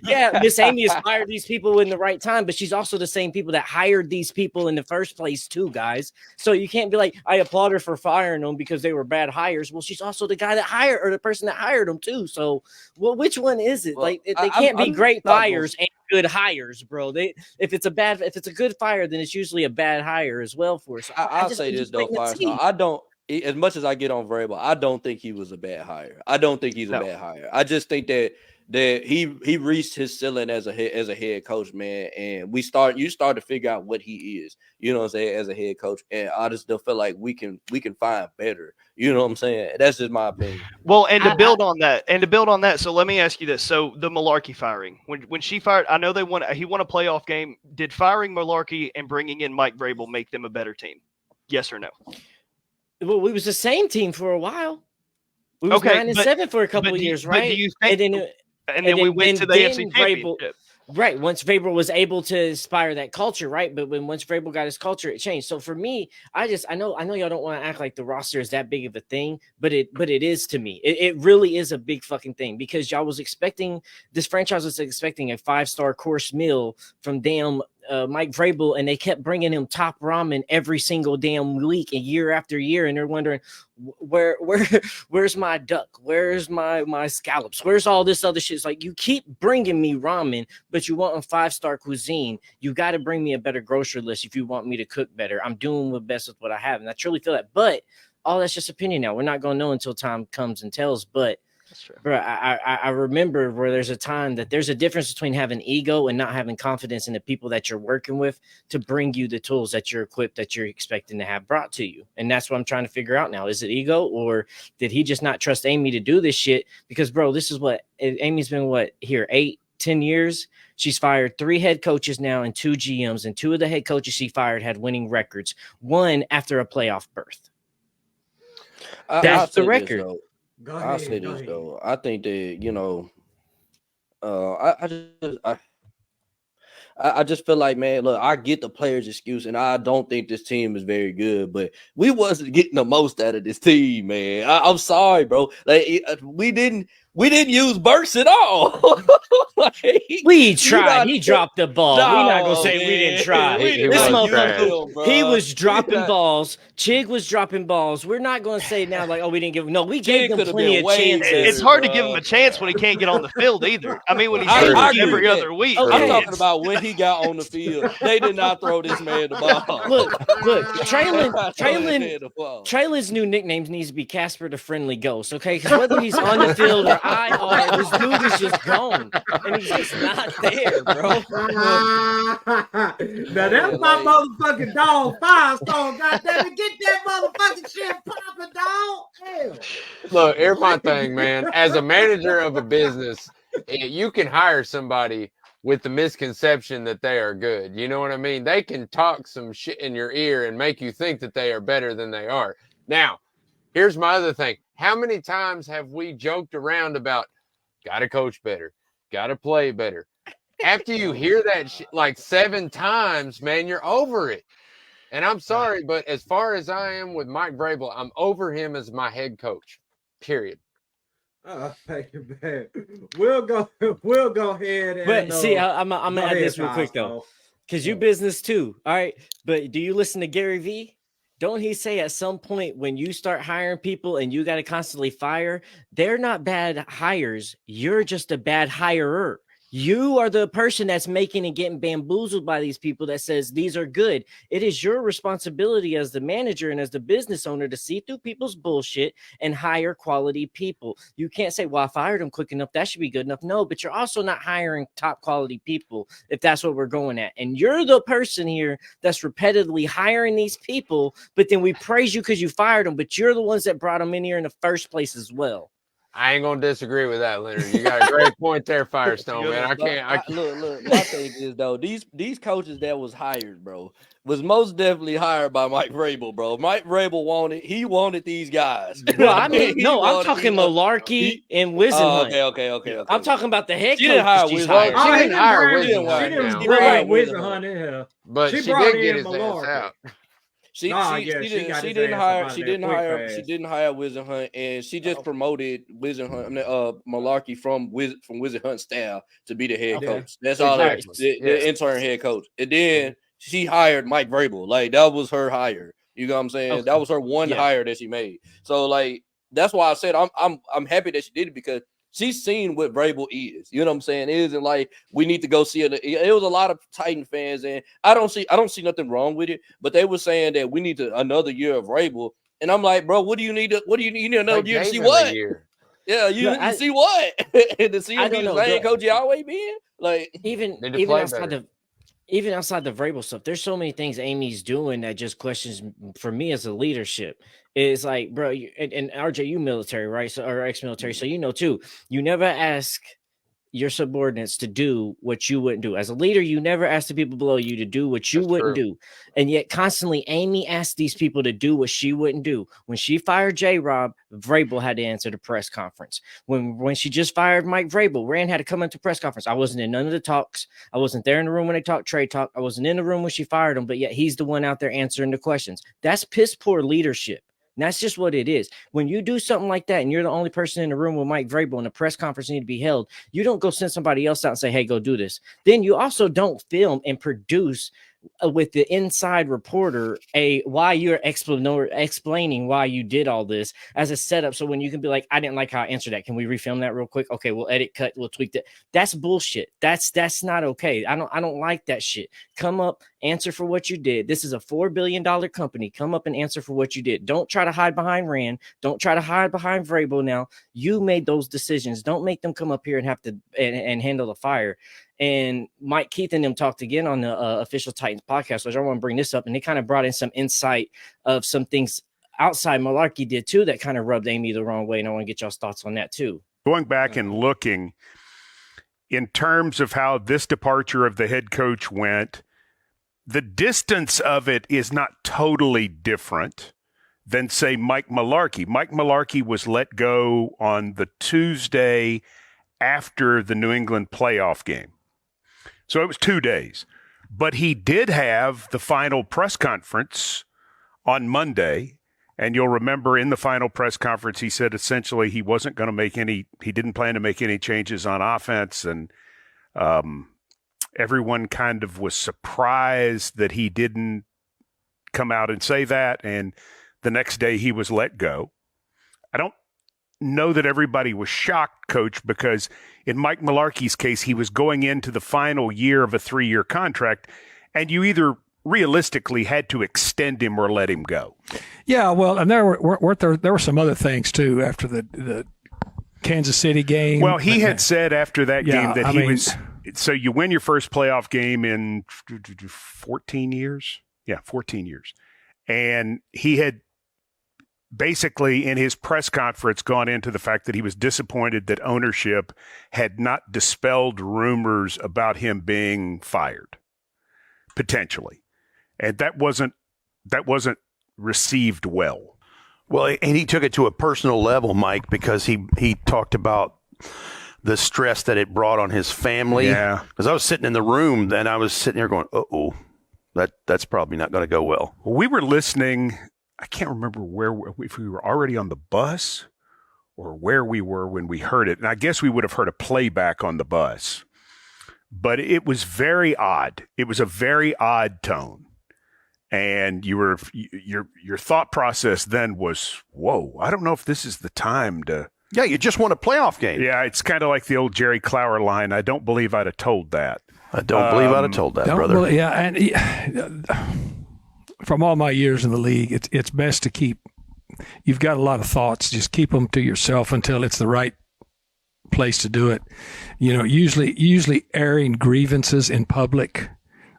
Yeah, Miss Amy has hired these people in the right time, but she's also the same people that hired these people in the first place too, guys. So you can't be like, I applaud her for firing them because they were bad hires. Well, she's also the guy that hired, or the person that hired them too. So, well, which one is it? Well, like, they can't be great fires and good hires, bro. If it's a good fire, then it's usually a bad hire as well for us. I'll say this though, I don't. As much as I get on Vrabel, I don't think he was a bad hire. I don't think he's a bad hire. I just think that he reached his ceiling as a head coach, man. And you start to figure out what he is, you know what I'm saying, as a head coach. And I just don't feel like we can find better. You know what I'm saying? That's just my opinion. Well, and to build on that, so let me ask you this. So the Malarkey firing, when she fired, I know he won a playoff game. Did firing Malarkey and bringing in Mike Vrabel make them a better team? Yes or no? Well, we was the same team for a while. We was 9-7 for a couple of years, right? Do you think, and then we went to the AFC Championship. Right. Once Vrabel was able to inspire that culture, right? But once Vrabel got his culture, it changed. So for me, I know y'all don't want to act like the roster is that big of a thing, but it is to me. It really is a big fucking thing, because this franchise was expecting a 5-star course meal from damn Mike Vrabel, and they kept bringing him top ramen every single damn week and year after year, and they're wondering where's my duck, where's my scallops, where's all this other shit. It's like, you keep bringing me ramen, but you want a 5-star cuisine. You got to bring me a better grocery list if you want me to cook better. I'm doing the best with what I have, and I truly feel that. But all that's just opinion now. We're not going to know until time comes and tells. But that's true, bro. I remember where there's a time that there's a difference between having ego and not having confidence in the people that you're working with to bring you the tools that you're equipped, that you're expecting to have brought to you. And that's what I'm trying to figure out now. Is it ego, or did he just not trust Amy to do this shit? Because, bro, this is what Amy's been 8-10 years. She's fired 3 head coaches now and 2 GMs, and 2 of the head coaches she fired had winning records, one after a playoff berth. That's the record. I'll say this though. I think that, I just feel like, man, look, I get the players' excuse, and I don't think this team is very good, but we wasn't getting the most out of this team, man. I'm sorry, bro. Like, we didn't we didn't use Burks at all. Like, We tried. He dropped the ball. No, We're not gonna say we man. didn't try. He This was motherfucker, trash. he was dropping Yeah. balls. Chig was dropping balls. We're not gonna say now like, oh, we didn't give. No, we gave them could've plenty been of way chances. better. It's hard to give him a chance when he can't get on the field either. I mean, when he's I shaky agree every with other that. week. Okay. I'm talking about when he got on the field. They did not throw this man the ball. Look, They did not throw this man the ball. Traylon's new nickname needs to be Casper the Friendly Ghost, okay? Because whether he's on the field or IR, this dude is just gone. And he's just not there, bro. Now that's my motherfucking dog, Firestone. Goddamn it, get that motherfucking shit popping, dog. Hell. Look, here's my thing, man. As a manager of a business, you can hire somebody with the misconception that they are good. You know what I mean? They can talk some shit in your ear and make you think that they are better than they are. Now, here's my other thing. How many times have we joked around about gotta coach better, gotta play better? After you hear that shit like 7 times, man, you're over it. And I'm sorry, but as far as I am with Mike Vrabel, I'm over him as my head coach. Period. Thank you, man. We'll go ahead and. But see, I'm gonna add this real quick Firestone. though, because you business too. All right, but do you listen to Gary Vee? Don't he say at some point when you start hiring people and you got to constantly fire, they're not bad hires. You're just a bad hirer. You are the person that's making and getting bamboozled by these people that says these are good. It is your responsibility as the manager and as the business owner to see through people's bullshit and hire quality people. You can't say, well, I fired them quick enough. That should be good enough. No, but you're also not hiring top quality people if that's what we're going at. And you're the person here that's repetitively hiring these people, but then we praise you because you fired them, but you're the ones that brought them in here in the first place as well. I ain't gonna disagree with that, Leonard. You got a great point there, Firestone, man. I can't. Look. My thing is though, these coaches that was hired, bro, was most definitely hired by Mike Vrabel, bro. Mike Vrabel wanted these guys. Well, I mean, no, I'm talking Malarkey and Wisenhunt. Okay. I'm talking about the head She didn't hire coach she's Wisenhunt. hired. She didn't hire She Wisenhunt didn't now. bring Right. Wisenhunt in here. But She she brought did get in his ass Malarkey. out. She got didn't his hire ass she up didn't out hire there quick she didn't hire Wisenhunt, and she just promoted Wisenhunt Malarkey from Wisenhunt's staff to be the head coach. That's all that the intern head coach. And then she hired Mike Vrabel. Like that was her hire. You know what I'm saying? Okay. That was her one hire that she made. So like that's why I said I'm happy that she did it because she's seen what Vrabel is. You know what I'm saying? It isn't like we need to go see it. It was a lot of Titan fans, and I don't see nothing wrong with it. But they were saying that we need another year of Vrabel, and I'm like, bro, what do you need another year to see what? Yeah, you see what? And to see him be the same coach he always been. Like even outside the Vrabel stuff, there's so many things Amy's doing that just questions for me as a leadership. It's like, bro, and RJ, you military, right? So, or ex-military, so you know too. You never ask your subordinates to do what you wouldn't do. As a leader, you never ask the people below you to do what you wouldn't do. And yet constantly Amy asked these people to do what she wouldn't do. When she fired J-Rob, Vrabel had to answer the press conference. When she just fired Mike Vrabel, Rand had to come into press conference. I wasn't in none of the talks. I wasn't there in the room when they talked trade talk. I wasn't in the room when she fired him, but yet he's the one out there answering the questions. That's piss poor leadership. And that's just what it is. When you do something like that and you're the only person in the room with Mike Vrabel and the press conference need to be held, you don't go send somebody else out and say, hey, go do this. Then you also don't film and produce with the inside reporter why you're explaining why you did all this as a setup. So when you can be like, I didn't like how I answered that. Can we refilm that real quick? Okay, we'll edit, cut, we'll tweak that. That's bullshit. That's not okay. I don't like that shit. Come up, answer for what you did. This is a $4 billion company. Come up and answer for what you did. Don't try to hide behind Rand. Don't try to hide behind Vrabel now. You made those decisions. Don't make them come up here and have to and handle the fire. And Mike Keith and them talked again on the Official Titans podcast, which I want to bring this up. And they kind of brought in some insight of some things outside Malarkey did too that kind of rubbed Amy the wrong way. And I want to get y'all's thoughts on that too. Going back and looking in terms of how this departure of the head coach went, the distance of it is not totally different than, say, Mike Malarkey. Mike Malarkey was let go on the Tuesday after the New England playoff game. So it was 2 days. But he did have the final press conference on Monday, And you'll remember in the final press conference, he said essentially he wasn't going to he didn't plan to make any changes on offense. And everyone kind of was surprised that he didn't come out and say that. And the next day he was let go. I don't know that everybody was shocked, Coach, because in Mike Mularkey's case, he was going into the final year of a 3-year contract, and you either realistically had to extend him or let him go. Yeah, well, and there were some other things too after the Kansas City game. Well, he had said after that game that was. So you win your first playoff game in 14 years. Yeah, 14 years, and he had basically in his press conference gone into the fact that he was disappointed that ownership had not dispelled rumors about him being fired, potentially. And that wasn't received well. Well, and he took it to a personal level, Mike, because he talked about the stress that it brought on his family. Yeah. Because I was sitting in the room and I was sitting there going, uh-oh, that's probably not going to go well. Well, we were listening. I can't remember if we were already on the bus or where we were when we heard it. And I guess we would have heard a playback on the bus. But it was very odd. It was a very odd tone. And your thought process then was, whoa, I don't know if this is the time to. Yeah, you just won a playoff game. Yeah, it's kind of like the old Jerry Clower line. I don't believe I'd have told that. I don't believe I'd have told that, brother. Yeah, and from all my years in the league, it's best to keep. You've got a lot of thoughts. Just keep them to yourself until it's the right place to do it. Usually airing grievances in public,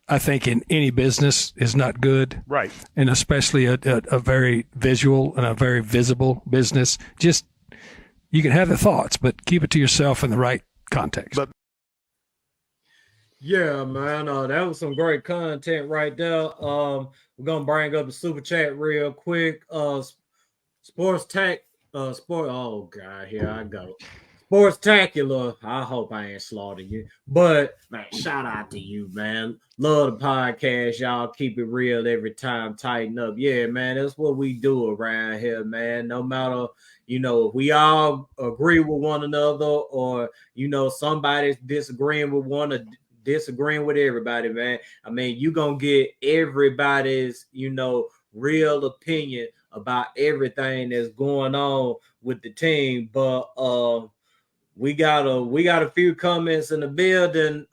I think in any business is not good. Right. And especially a very visual and a very visible business. Just, you can have the thoughts, but keep it to yourself in the right context. Yeah, man, that was some great content right there. We're gonna bring up the super chat real quick. Sports tech, oh god, here I go. Sports-tacular. I hope I ain't slaughtering you, but man, shout out to you, man. Love the podcast, y'all. Keep it real every time. Tighten up, yeah, man. That's what we do around here, man. No matter, if we all agree with one another, or somebody's disagreeing with one or disagreeing with everybody, man. I mean, you gonna get everybody's, real opinion about everything that's going on with the team. But we got a few comments in the building,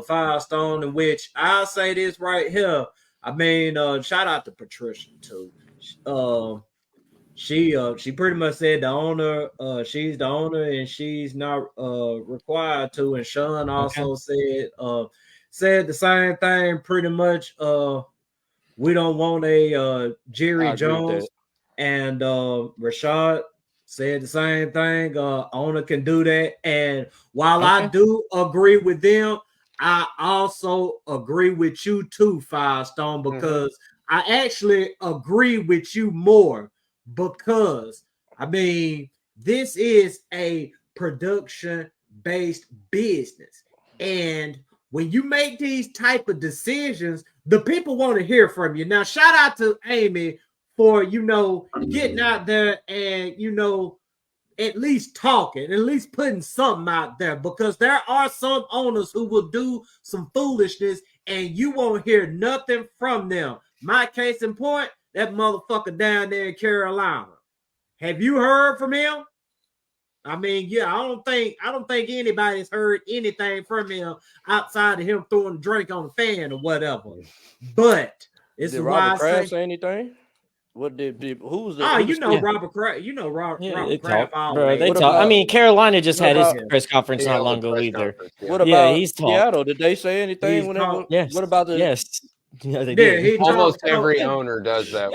Firestone, in which I'll say this right here. I mean, shout out to Patricia too. She pretty much said the owner, she's the owner and she's not required to. And Sean also said the same thing pretty much. We don't want a Jerry Jones, and Rashad said the same thing. Owner can do that. And while I do agree with them, I also agree with you too, Firestone, because I actually agree with you more, because I mean, this is a production-based business. And when you make these type of decisions, the people want to hear from you. Now, shout out to Amy for, getting out there and, at least talking, at least putting something out there, because there are some owners who will do some foolishness and you won't hear nothing from them. My case in point, that motherfucker down there in Carolina. Have you heard from him? I mean, yeah, I don't think anybody's heard anything from him outside of him throwing a drink on the fan or whatever. But it's did why Robert Kraft say anything? What did people? Who's the? Robert Kraft. Robert Kraft. Bro, they talk. I mean, Carolina just had his press conference not long ago either. What about Seattle? Did they say anything? Yes. What about the? Yes. Yeah, they did. Almost every owner does that.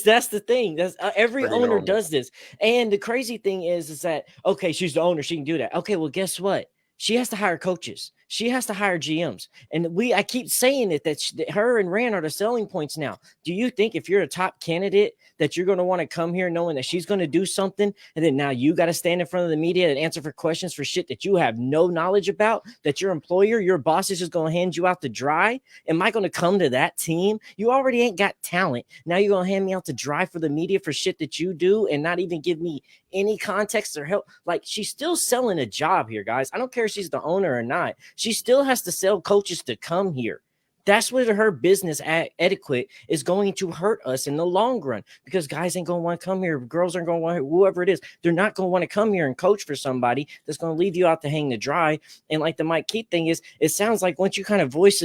That's the thing. That's every owner does this. And the crazy thing is that okay, she's the owner, she can do that. Okay, well, guess what? She has to hire coaches. She has to hire GMs. And I keep saying it, that her and Rand are the selling points now. Do you think if you're a top candidate that you're going to want to come here knowing that she's going to do something, and then now you got to stand in front of the media and answer for questions for shit that you have no knowledge about, that your employer, your boss is just going to hand you out to dry? Am I going to come to that team? You already ain't got talent. Now you're going to hand me out to dry for the media for shit that you do and not even give me any context or help. Like, she's still selling a job here, guys. I don't care if she's the owner or not. She still has to sell coaches to come here. That's where her business etiquette is going to hurt us in the long run, because guys ain't going to want to come here. Girls aren't going to want to, whoever it is, they're not going to want to come here and coach for somebody that's going to leave you out to hang to dry. And like the Mike Keith thing is, it sounds like once you kind of voice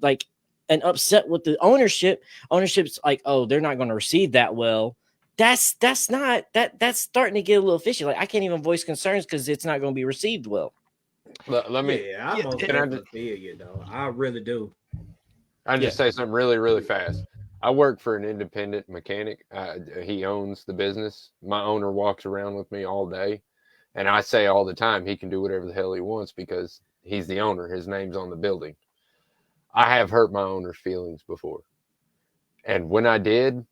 like an upset with the ownership's like, oh, they're not going to receive that well. That's starting to get a little fishy. Like, I can't even voice concerns because it's not going to be received well. Let me. Yeah, I most definitely feel you though. I really do. I just say something really, really fast. I work for an independent mechanic. He owns the business. My owner walks around with me all day, and I say all the time he can do whatever the hell he wants because he's the owner. His name's on the building. I have hurt my owner's feelings before, and when I did,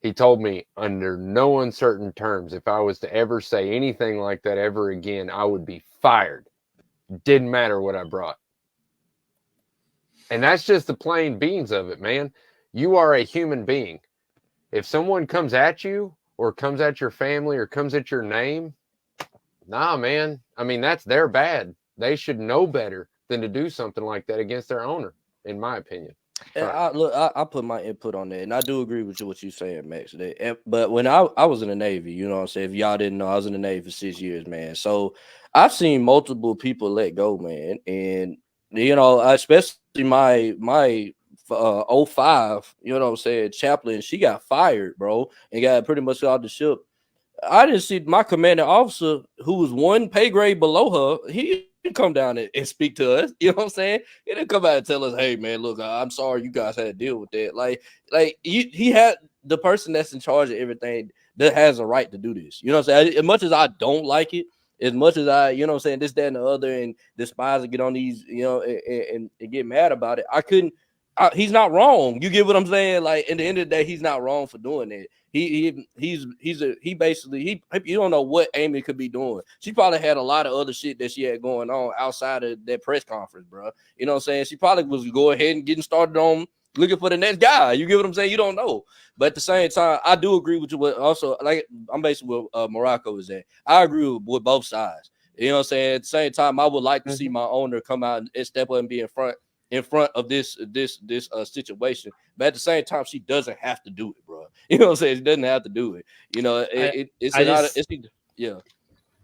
he told me under no uncertain terms, if I was to ever say anything like that ever again, I would be fired. Didn't matter what I brought. And that's just the plain beans of it, man. You are a human being. If someone comes at you or comes at your family or comes at your name, nah, man. I mean, that's their bad. They should know better than to do something like that against their owner, in my opinion. And I put my input on that, and I do agree with what you're saying, Max. But when I was in the Navy, you know what I'm saying? If y'all didn't know, I was in the Navy for 6 years, man. So I've seen multiple people let go, man. And, you know, especially my 05, you know what I'm saying, chaplain, she got fired, bro, and got pretty much off the ship. I didn't see my commanding officer, who was one pay grade below her, he didn't come down and speak to us. You know what I'm saying? He didn't come out and tell us, hey, man, look, I'm sorry you guys had to deal with that. Like he had the person that's in charge of everything that has a right to do this. You know what I'm saying? As much as I don't like it, as much as I, you know what I'm saying, this, that, and the other, and despise and get on these, you know, and get mad about it, he's not wrong. You get what I'm saying? Like, at the end of the day, he's not wrong for doing that. He basically you don't know what Amy could be doing. She probably had a lot of other shit that she had going on outside of that press conference, bro. You know what I'm saying? She probably was going ahead and getting started on looking for the next guy. You get what I'm saying? You don't know. But at the same time, I do agree with you. Also, like, I'm basically where Morocco is at. I agree with both sides. You know what I'm saying? At the same time, I would like to see my owner come out and step up and be in front of this situation. But at the same time, she doesn't have to do it, bro. You know what I'm saying? She doesn't have to do it. You know,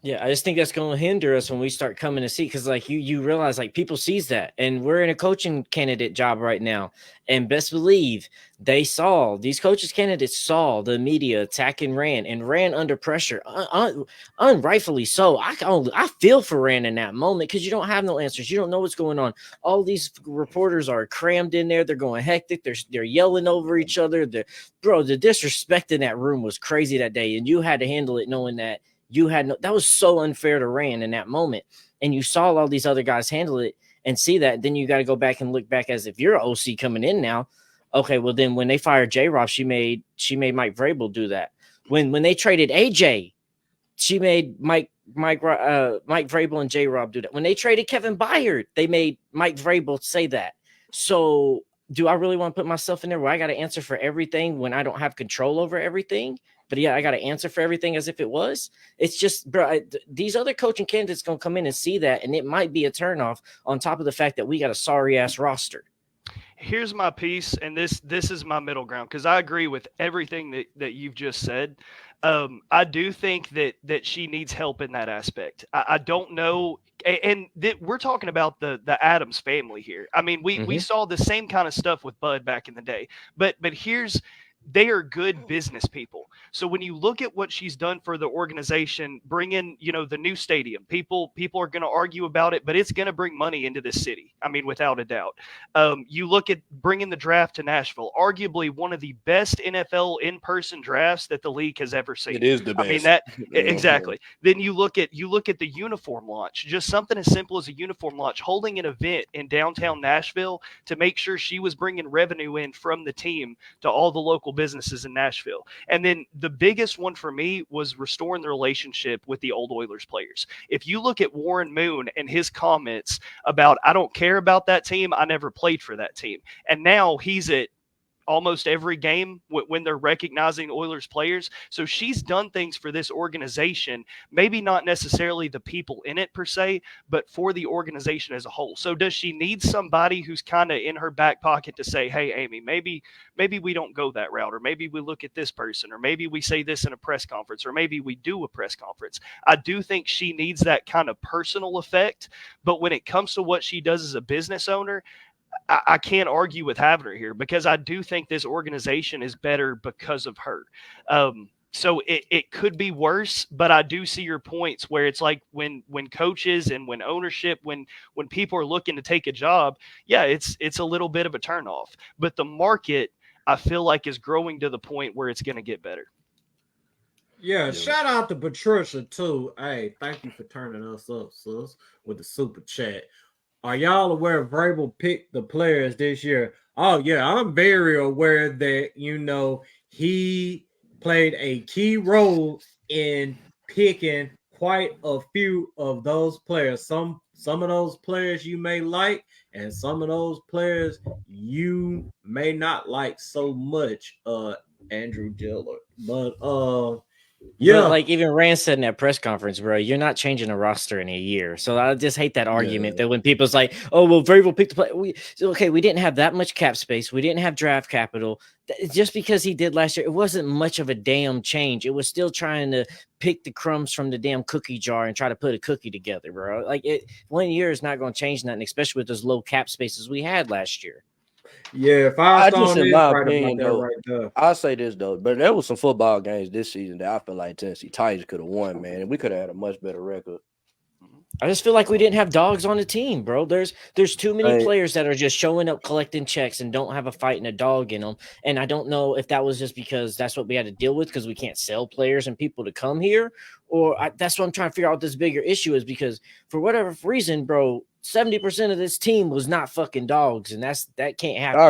Yeah, I just think that's going to hinder us when we start coming to see, because like you realize, like, people sees that, and we're in a coaching candidate job right now, and best believe these candidates saw the media attacking Rand and ran under pressure, unrightfully so. I feel for Rand in that moment, because you don't have no answers, you don't know what's going on. All these reporters are crammed in there, they're going hectic, they're yelling over each other. The disrespect in that room was crazy that day, and you had to handle it knowing that. That was so unfair to Rand in that moment. And you saw all these other guys handle it and see that. Then you got to go back and look back as if you're an OC coming in now. Okay, well, then when they fired J-Rob, she made Mike Vrabel do that. When they traded AJ, she made Mike Vrabel and J-Rob do that. When they traded Kevin Byard, they made Mike Vrabel say that. So do I really want to put myself in there where I got to answer for everything when I don't have control over everything? But yeah, I got to answer for everything as if it was. It's just, bro, these other coaching candidates going to come in and see that, and it might be a turnoff on top of the fact that we got a sorry-ass roster. Here's my piece, and this is my middle ground, because I agree with everything that you've just said. I do think that she needs help in that aspect. I don't know, and we're talking about the Adams family here. I mean, we saw the same kind of stuff with Bud back in the day, but they are good business people. So when you look at what she's done for the organization, bring in, the new stadium, people are going to argue about it, but it's going to bring money into this city. I mean, without a doubt. You look at bringing the draft to Nashville, arguably one of the best NFL in-person drafts that the league has ever seen. It is the best. I mean, that exactly. Then you look at the uniform launch, just something as simple as a uniform launch, holding an event in downtown Nashville to make sure she was bringing revenue in from the team to all the local businesses in Nashville. And then the biggest one for me was restoring the relationship with the old Oilers players. If you look at Warren Moon and his comments about, I don't care about that team, I never played for that team. And now he's at almost every game when they're recognizing Oilers players. So she's done things for this organization, maybe not necessarily the people in it per se, but for the organization as a whole. So does she need somebody who's kind of in her back pocket to say, hey, Amy, maybe we don't go that route, or maybe we look at this person, or maybe we say this in a press conference, or maybe we do a press conference. I do think she needs that kind of personal effect. But when it comes to what she does as a business owner, I can't argue with having her here, because I do think this organization is better because of her. So it could be worse, but I do see your points where it's like when coaches and when ownership, when people are looking to take a job, yeah, it's a little bit of a turnoff. But the market, I feel like, is growing to the point where it's going to get better. Yeah, shout out to Patricia too. Hey, thank you for turning us up, sis, with the super chat. Are y'all aware Vrabel picked the players this year? Oh, yeah, I'm very aware that, he played a key role in picking quite a few of those players. Some of those players you may like, and some of those players you may not like so much, Andrew Dillard. But yeah, but like even Rand said in that press conference, bro, you're not changing a roster in a year. So I just hate that argument that when people's like, oh, well, Vrabel picked the play. We didn't have that much cap space. We didn't have draft capital. Just because he did last year, it wasn't much of a damn change. It was still trying to pick the crumbs from the damn cookie jar and try to put a cookie together, bro. Like 1 year is not going to change nothing, especially with those low cap spaces we had last year. Yeah, if I just, in my opinion, though, I'll say this though, but there was some football games this season that I feel like Tennessee Titans could have won, man, and we could have had a much better record. I just feel like we didn't have dogs on the team, bro. There's too many players that are just showing up, collecting checks, and don't have a fight and a dog in them. And I don't know if that was just because that's what we had to deal with because we can't sell players and people to come here, or that's what I'm trying to figure out what this bigger issue is, because for whatever reason, bro, 70% of this team was not fucking dogs, and that can't happen.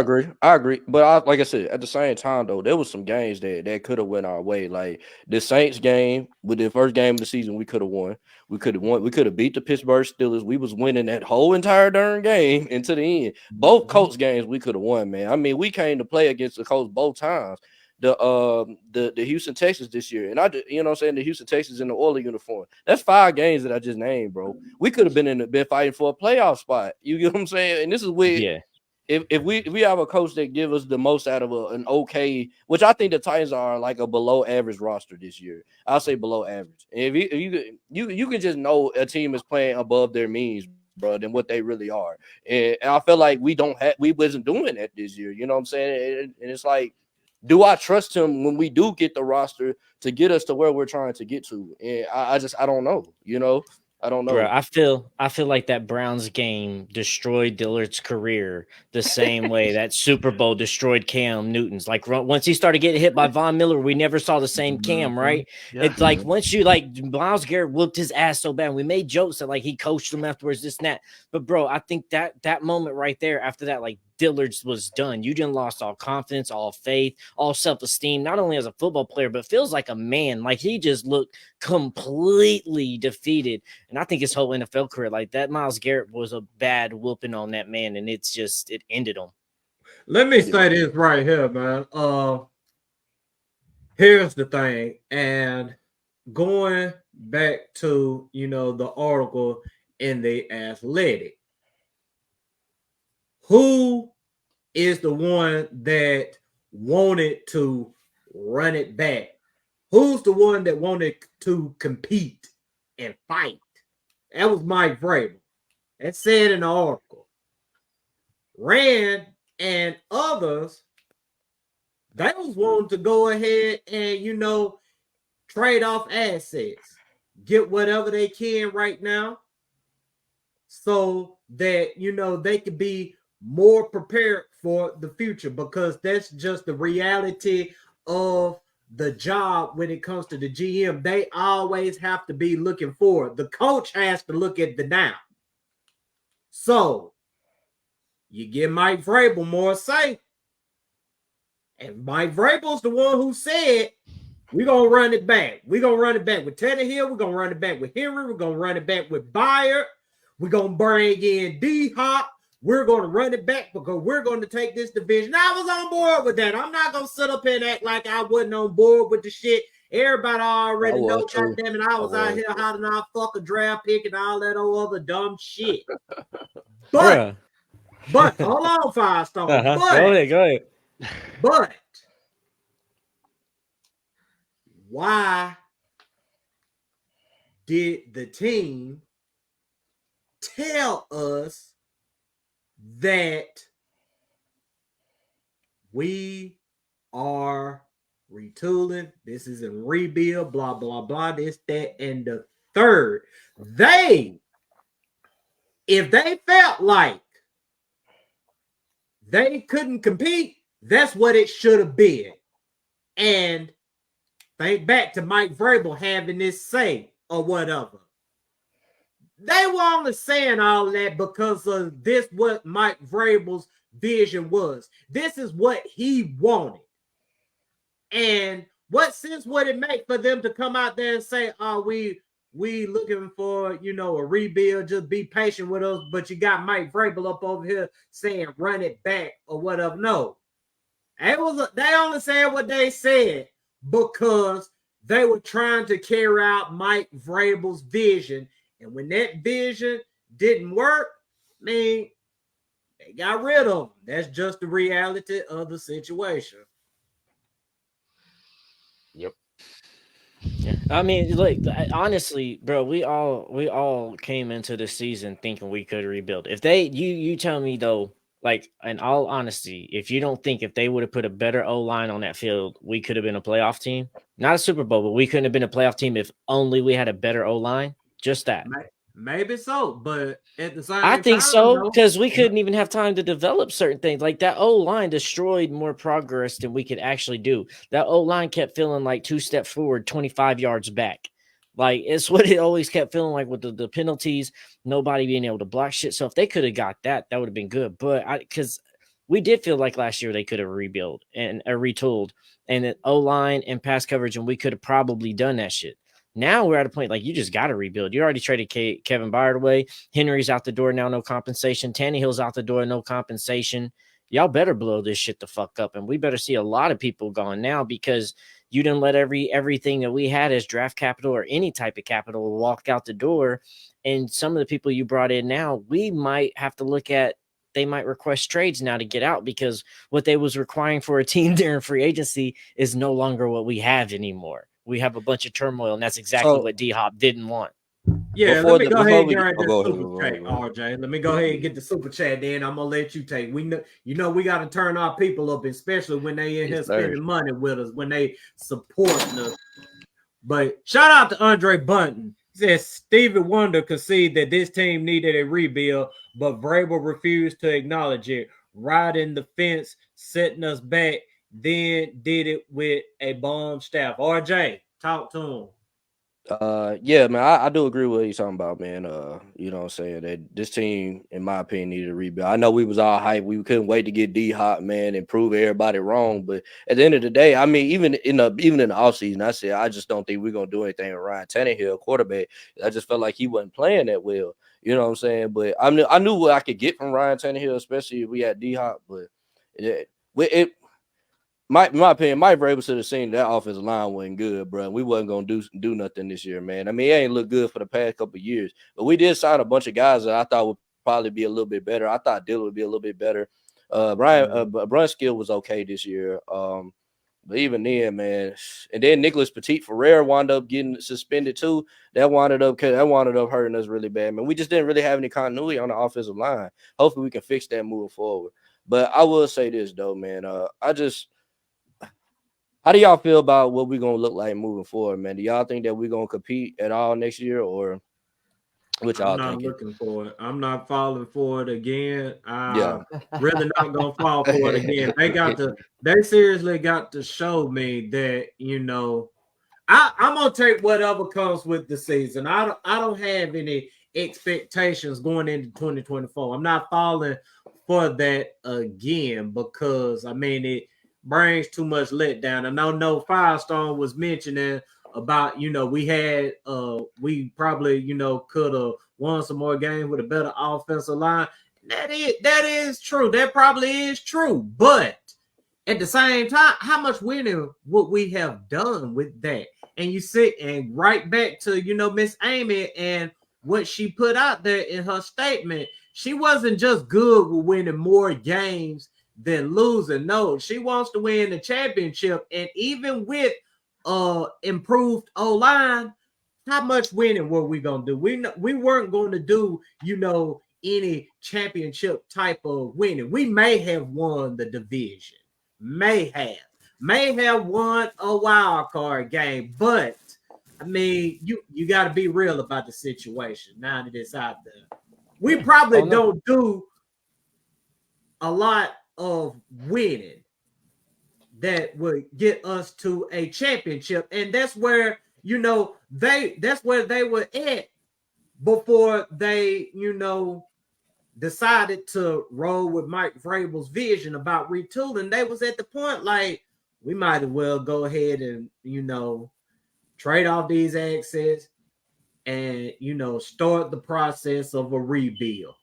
I agree. But like I said, at the same time though, there was some games that could have went our way. Like the Saints game, with the first game of the season, we could have won. We could have won. We could have beat the Pittsburgh Steelers. We was winning that whole entire darn game into the end. Both Colts games we could have won, man. I mean, we came to play against the Colts both times. The Houston Texans this year, and the Houston Texans in the Oilers uniform. That's 5 games that I just named, bro. We could have been fighting for a playoff spot. You get what I'm saying? And this is where if we have a coach that give us the most out of an okay, which I think the Titans are like a below average roster this year. I'll say below average. And if you can just know a team is playing above their means, bro, than what they really are. And I feel like we wasn't doing that this year. You know what I'm saying? And it's like, do I trust him when we do get the roster to get us to where we're trying to get to? And I don't know. I don't know. Bro, I feel like that Browns game destroyed Dillard's career the same way that Super Bowl destroyed Cam Newton's. Like once he started getting hit by Von Miller, we never saw the same Cam, right? Yeah. It's like once you Myles Garrett whooped his ass so bad. We made jokes that he coached him afterwards, this and that. But bro, I think that moment right there after that, Dillard's was done. You done lost all confidence, all faith, all self-esteem, not only as a football player, but feels like a man. Like he just looked completely defeated. And I think his whole NFL career, that Myles Garrett was a bad whooping on that man, and it ended him. Let me say this right here, man. Here's the thing, and going back to the article in the Athletic. Who is the one that wanted to run it back? Who's the one that wanted to compete and fight? That was Mike Vrabel. That said in the article. Rand and others They was wanting to go ahead and, trade off assets, get whatever they can right now so that, they could be more prepared for the future, because that's just the reality of the job when it comes to the GM. They always have to be looking forward. The coach has to look at the now. So you give Mike Vrabel more say. And Mike Vrabel's the one who said, we're going to run it back. We're going to run it back with Tannehill. We're going to run it back with Henry. We're going to run it back with Byard. We're going to bring in D-Hop. We're going to run it back because we're going to take this division. I was on board with that. I'm not going to sit up here and act like I wasn't on board with the shit. Everybody already knows, goddamn it, I was out here hiding our fucking draft pick and all that old other dumb shit. But hold on, Firestone. Go ahead. But why did the team tell us that we are retooling? This is a rebuild, blah, blah, blah, this, that, and the third. If they felt like they couldn't compete, that's what it should have been. And think back to Mike Vrabel having this say or whatever. They were only saying all that because of this, what Mike Vrabel's vision was. This is what he wanted. And what sense would it make for them to come out there and say, oh, we looking for, a rebuild, just be patient with us, but you got Mike Vrabel up over here saying run it back or whatever. No. They only said what they said because they were trying to carry out Mike Vrabel's vision. And when that vision didn't work, they got rid of him. That's just the reality of the situation. Yep. Yeah. I mean, look, honestly, bro, we all came into the season thinking we could rebuild. If you tell me though, like, in all honesty, if you don't think if they would have put a better O-line on that field, we could have been a playoff team. Not a Super Bowl, but we couldn't have been a playoff team if only we had a better O-line. Just that. Maybe so, but at the same time, I think so, because we couldn't even have time to develop certain things. Like that O-line destroyed more progress than we could actually do. That O-line kept feeling like 2 steps forward, 25 yards back. Like, it's what it always kept feeling like with the penalties, nobody being able to block shit. So if they could have got that, that would have been good. But because we did feel like last year they could have rebuilt and retooled and O-line and pass coverage, and we could have probably done that shit. Now we're at a point like you just got to rebuild. You already traded Kevin Byard away. Henry's out the door now, no compensation. Tannehill's out the door, no compensation. Y'all better blow this shit the fuck up, and we better see a lot of people gone now because you didn't let everything that we had as draft capital or any type of capital walk out the door. And some of the people you brought in now, we might have to look at. They might request trades now to get out because what they was requiring for a team during free agency is no longer what we have anymore. We have a bunch of turmoil, and that's exactly what D-Hop didn't want. Yeah, let me go ahead and get the super chat, RJ. Let me go ahead and get the super chat, then I'm gonna let you take. We know, we got to turn our people up, especially when they in here spending money with us, when they supporting us. But shout out to Andre Bunton. He says Stevie Wonder conceded that this team needed a rebuild, but Vrabel refused to acknowledge it, riding the fence, setting us back. Then did it with a bomb staff. RJ, talk to him. Yeah, man, I do agree with what you're talking about, man. You know what I'm saying? That this team, in my opinion, needed a rebuild. I know we was all hype. We couldn't wait to get D-Hop, man, and prove everybody wrong. But at the end of the day, I mean, even in the offseason, I said I just don't think we're gonna do anything with Ryan Tannehill, quarterback. I just felt like he wasn't playing that well. You know what I'm saying? But I knew what I could get from Ryan Tannehill, especially if we had D-Hop. But my opinion, Mike Vrabel should have seen that offensive line wasn't good, bro. We wasn't gonna do nothing this year, man. I mean, it ain't looked good for the past couple of years, but we did sign a bunch of guys that I thought would probably be a little bit better. I thought Dillon would be a little bit better. Brunskill was okay this year, but even then, man. And then Nicholas Petit-Ferrer wound up getting suspended too. That wound up hurting us really bad, man. We just didn't really have any continuity on the offensive line. Hopefully, we can fix that moving forward. But I will say this though, man. How do y'all feel about what we're gonna look like moving forward, man? Do y'all think that we're gonna compete at all next year, or what y'all I'm not thinking? looking for it. I'm not falling for it again. Yeah. Really not gonna fall for it again. They seriously got to show me that, I'm gonna take whatever comes with the season. I don't have any expectations going into 2024. I'm not falling for that again because it brings too much letdown. And I know Firestone was mentioning about we probably could have won some more games with a better offensive line. That is true. That probably is true. But at the same time, how much winning would we have done with that? And you sit and right back to Miss Amy and what she put out there in her statement. She wasn't just good with winning more games than losing. No, she wants to win the championship. And even with improved O-line, how much winning were we gonna do? We weren't going to do any championship type of winning. We may have won the division, may have won a wild card game, but you got to be real about the situation now that it's out there. We probably don't do a lot of winning that would get us to a championship, and that's where that's where they were at before they decided to roll with Mike Vrabel's vision about retooling. They was at the point like we might as well go ahead and trade off these assets and start the process of a rebuild.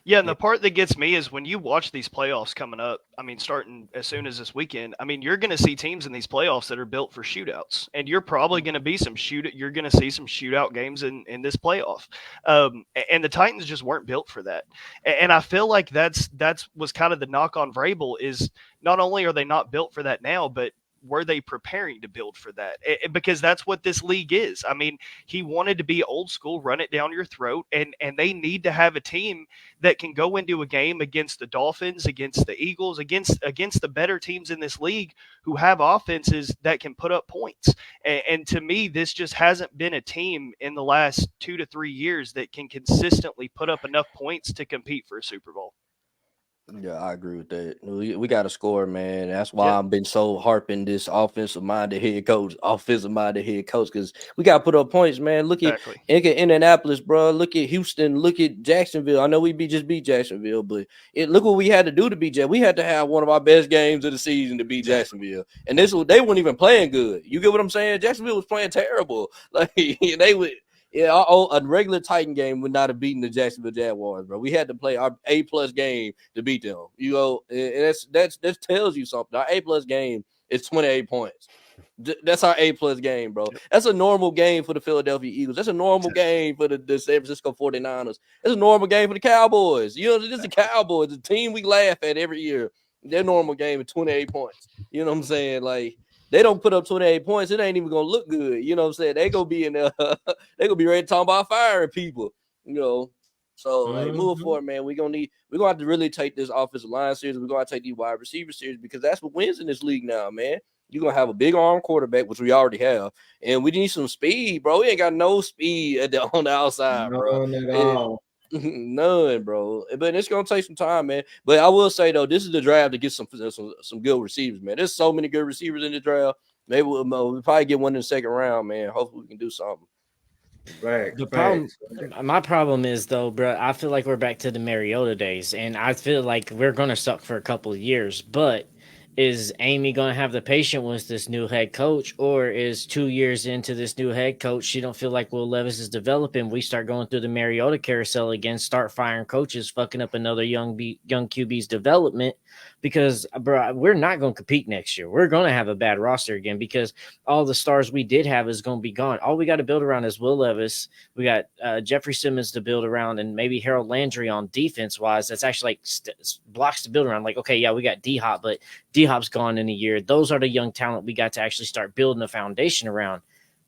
Yeah, and the part that gets me is when you watch these playoffs coming up, starting as soon as this weekend, you're going to see teams in these playoffs that are built for shootouts, and you're probably going to be you're going to see some shootout games in this playoff. And the Titans just weren't built for that. And I feel like that's was kind of the knock on Vrabel is not only are they not built for that now, but were they preparing to build for that? Because that's what this league is. He wanted to be old school, run it down your throat, and they need to have a team that can go into a game against the Dolphins, against the Eagles, against the better teams in this league who have offenses that can put up points. And to me, this just hasn't been a team in the last 2 to 3 years that can consistently put up enough points to compete for a Super Bowl. Yeah, I agree with that. We got to score, man. That's why I've been so harping this offensive-minded head coach, because we got to put up points, man. Look at Indianapolis, bro. Look at Houston. Look at Jacksonville. I know we just beat Jacksonville, but look what we had to do to beat Jacksonville. We had to have one of our best games of the season to beat Jacksonville, and they weren't even playing good. You get what I'm saying? Jacksonville was playing terrible. Like they would. Yeah, a regular Titan game would not have beaten the Jacksonville Jaguars, bro. We had to play our A+ game to beat them. And that tells you something. Our A+ game is 28 points. That's our A+ game, bro. That's a normal game for the Philadelphia Eagles. That's a normal game for the San Francisco 49ers. That's a normal game for the Cowboys. This is the Cowboys, the team we laugh at every year. Their normal game is 28 points. You know what I'm saying? Like, they don't put up 28 points, it ain't even gonna look good. You know what I'm saying? They gonna be in there, they gonna be ready to talk about firing people, So moving forward, man, we're gonna have to really take this offensive line series. We're gonna have to take these wide receiver series because that's what wins in this league now, man. You're gonna have a big arm quarterback, which we already have, and we need some speed, bro. We ain't got no speed on the outside, bro. None at all. None, bro. But it's gonna take some time, man. But I will say though, this is the draft to get some good receivers, man. There's so many good receivers in the draft. Maybe we'll probably get one in the second round, man. Hopefully we can do something. My problem is though, bro. I feel like we're back to the Mariota days, and I feel like we're gonna suck for a couple of years. But is Amy going to have the patience with this new head coach, or is 2 years into this new head coach, she don't feel like Will Levis is developing? We start going through the Mariota carousel again, start firing coaches, fucking up another young QB's development because, bro, we're not going to compete next year. We're going to have a bad roster again because all the stars we did have is going to be gone. All we got to build around is Will Levis. We got Jeffrey Simmons to build around and maybe Harold Landry on defense-wise. That's actually like blocks to build around. Like, okay, yeah, we got D-Hop, but D-Hop's gone in a year. Those are the young talent we got to actually start building a foundation around.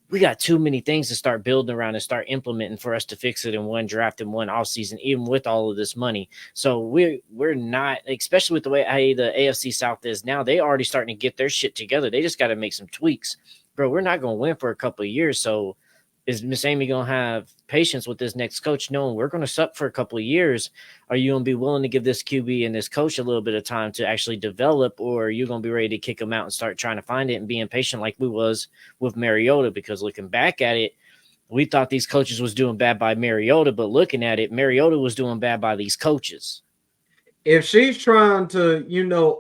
we got too many things to start building around and start implementing for us to fix it in one draft and one offseason, even with all of this money. So we're not, especially with the way the AFC South is now, they already starting to get their shit together. They just got to make some tweaks. Bro, we're not going to win for a couple of years. So is Miss Amy going to have patience with this next coach knowing we're going to suck for a couple of years? Are you going to be willing to give this QB and this coach a little bit of time to actually develop, or are you going to be ready to kick them out and start trying to find it and being patient like we was with Mariota? Because looking back at it, we thought these coaches was doing bad by Mariota, but looking at it, Mariota was doing bad by these coaches. If she's trying to,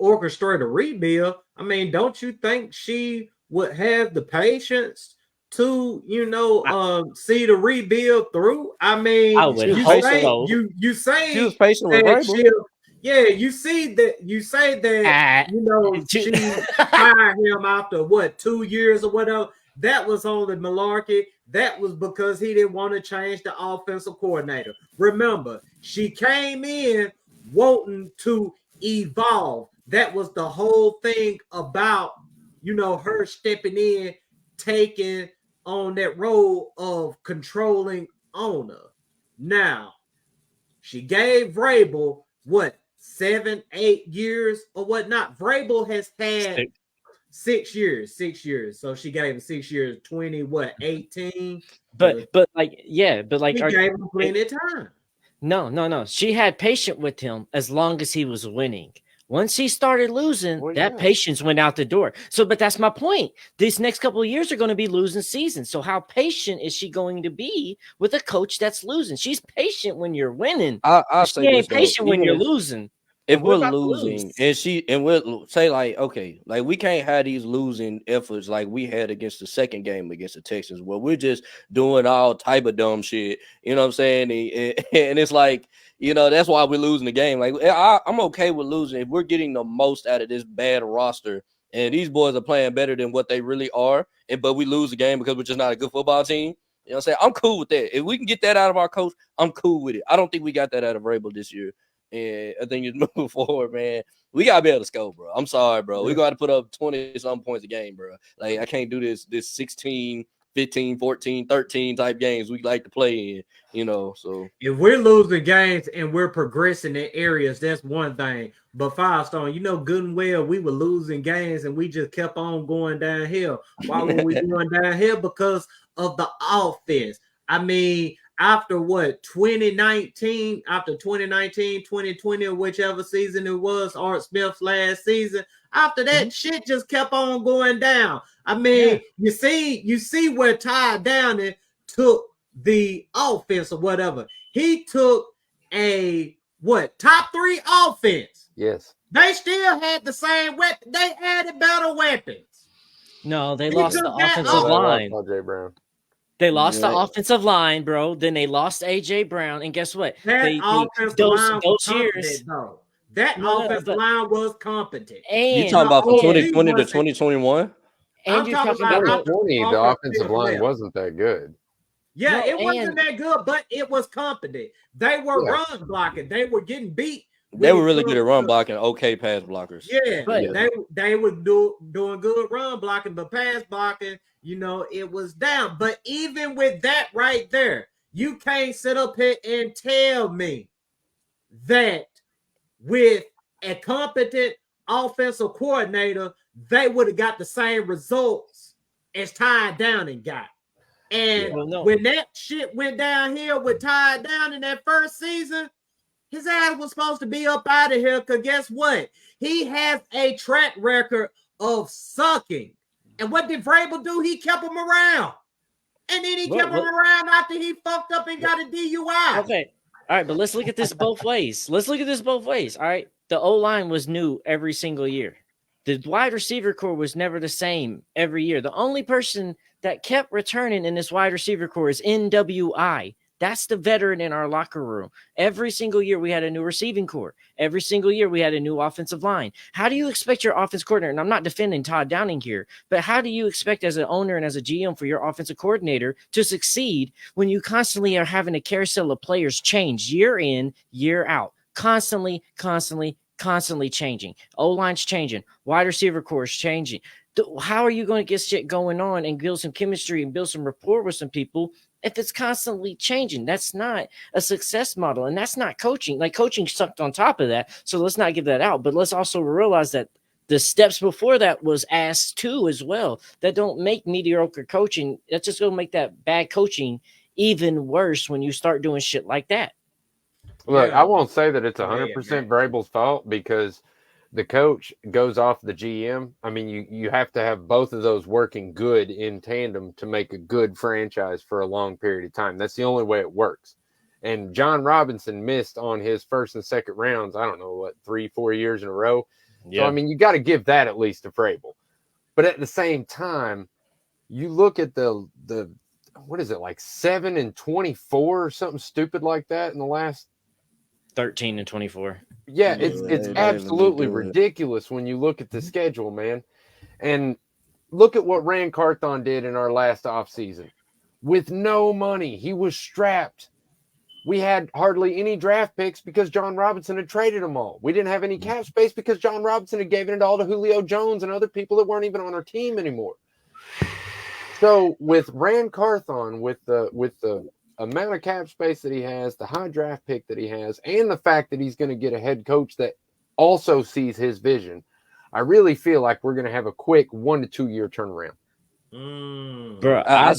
orchestrate a rebuild, I mean, don't you think she would have the patience to, see the rebuild through? I mean, I would you hope say so. you say She was patient with that Vrabel. you say that she fired him after 2 years or whatever. That was only malarkey. That was because he didn't want to change the offensive coordinator. Remember, she came in wanting to evolve. That was the whole thing about, her stepping in, taking on that role of controlling owner. Now, she gave Vrabel 7-8 years or whatnot. Vrabel has had 6 years. So she gave him 6 years, 18. But she gave him plenty of time. No. She had patience with him as long as he was winning. Once he started losing, patience went out the door. So, but that's my point. These next couple of years are going to be losing seasons. So how patient is she going to be with a coach that's losing? She's patient when you're winning. She ain't patient when you're losing. If we're losing, and we'll say we can't have these losing efforts like we had against the second game against the Texans, where we're just doing all type of dumb shit. You know what I'm saying? And it's like, that's why we're losing the game. Like, I'm okay with losing if we're getting the most out of this bad roster, and these boys are playing better than what they really are. But we lose the game because we're just not a good football team. You know what I'm saying? I'm cool with that. If we can get that out of our coach, I'm cool with it. I don't think we got that out of Vrabel this year. And I think it's moving forward, man. We gotta be able to score, bro. I'm sorry, bro. We got to put up 20-some points a game, bro. Like, I can't do this 16, 15, 14, 13 type games we like to play in, So if we're losing games and we're progressing in areas, that's one thing. But Firestone, good and well, we were losing games and we just kept on going downhill. Why were we going downhill? Because of the offense. I mean, after 2019, 2020, or whichever season it was, Art Smith's last season, after that, shit just kept on going down. I mean, you see where Ty Downing took the offense or whatever. He took a top 3 offense. Yes. They still had the same weapon. They added better weapons. No, they lost the offensive line. AJ Brown. They lost the offensive line, bro. Then they lost AJ Brown, and guess what? That offensive line was competent, though. That offensive line was competent. You talking about from 2020 to 2021? And you're talking about 2020, the offensive line wasn't that good. Yeah, it wasn't that good, but it was competent. They were run blocking. They were getting beat. They were really good at run blocking, okay pass blockers. Yeah, they were doing good run blocking, but pass blocking, it was down. But even with that right there, you can't sit up here and tell me that with a competent offensive coordinator, they would have got the same results as Ty Downing got. And when that shit went downhill with Ty Downing that first season, his ass was supposed to be up out of here, because guess what? He has a track record of sucking. And what did Vrabel do? He kept him around. And then he kept him around after he fucked up and got a DUI. Okay. All right, but let's look at this both ways. All right. The O-line was new every single year. The wide receiver core was never the same every year. The only person that kept returning in this wide receiver core is NWI. That's the veteran in our locker room. Every single year we had a new receiving core. Every single year we had a new offensive line. How do you expect your offense coordinator, and I'm not defending Todd Downing here, but how do you expect as an owner and as a GM for your offensive coordinator to succeed when you constantly are having a carousel of players change year in, year out, constantly changing? O-line's changing. Wide receiver core is changing. How are you going to get shit going on and build some chemistry and build some rapport with some people if it's constantly changing? That's not a success model, and that's not coaching. Like, coaching sucked on top of that, so let's not give that out. But let's also realize that the steps before that was ass too as well. That don't make mediocre coaching. That's just going to make that bad coaching even worse when you start doing shit like that. Look, I won't say that it's 100% Vrabel's fault, because the coach goes off the GM. I mean, you have to have both of those working good in tandem to make a good franchise for a long period of time. That's the only way it works. And John Robinson missed on his first and second rounds, I don't know, 3-4 years in a row. Yeah. So, I mean, you got to give that at least to Vrabel. But at the same time, you look at the what is it, like 7-24 or something stupid like that in the last 13-24. Yeah, it's absolutely ridiculous when you look at the schedule, man. And look at what Rand Carthon did in our last offseason. With no money, he was strapped. We had hardly any draft picks because John Robinson had traded them all. We didn't have any cap space because John Robinson had given it all to Julio Jones and other people that weren't even on our team anymore. So with Rand Carthon, with the amount of cap space that he has, the high draft pick that he has, and the fact that he's going to get a head coach that also sees his vision, I really feel like we're going to have a quick 1 to 2 year turnaround. Bro, I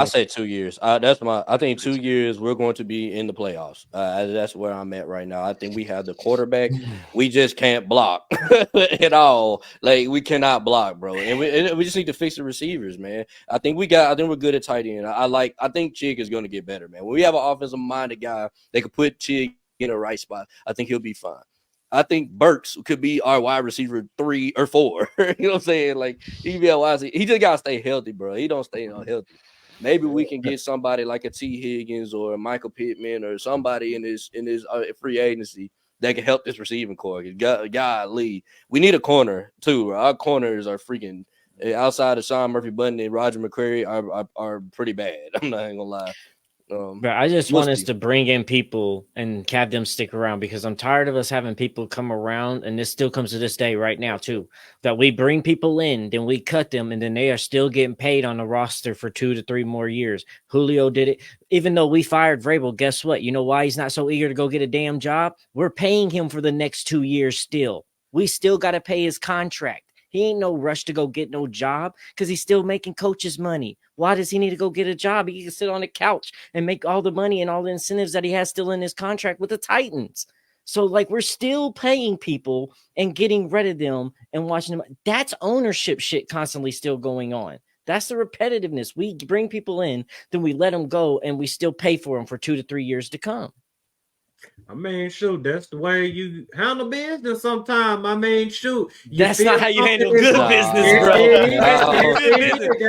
say 2 years. I think 2 years we're going to be in the playoffs. That's where I'm at right now. I think we have the quarterback. We just can't block at all. Like, we cannot block, bro. And we just need to fix the receivers, man. I think we're good at tight end. I think Chig is going to get better, man. When we have an offensive minded guy that can put Chig in the right spot, I think he'll be fine. I think Burks could be our wide receiver 3 or 4. You know what I'm saying? Like, he be a wide receiver. He just gotta stay healthy, bro. He don't stay unhealthy. Maybe we can get somebody like a T. Higgins or a Michael Pittman or somebody in his free agency that can help this receiving core. Golly, we need a corner too. Bro. Our corners are freaking outside of Sean Murphy-Bunting and Roger McCreary are pretty bad. I'm not gonna lie. But I just want us to bring in people and have them stick around, because I'm tired of us having people come around, and this still comes to this day right now too, that we bring people in, then we cut them, and then they are still getting paid on the roster for 2 to 3 more years. Julio did it. Even though we fired Vrabel, guess what? You know why he's not so eager to go get a damn job? We're paying him for the next 2 years still. We still got to pay his contract. He ain't no rush to go get no job because he's still making coaches money. Why does he need to go get a job? He can sit on the couch and make all the money and all the incentives that he has still in his contract with the Titans. So, like, we're still paying people and getting rid of them and watching them. That's ownership shit constantly still going on. That's the repetitiveness. We bring people in, then we let them go, and we still pay for them for 2 to 3 years to come. I mean, shoot, that's the way you handle business sometimes. I mean, shoot. That's not how you handle good business, bro.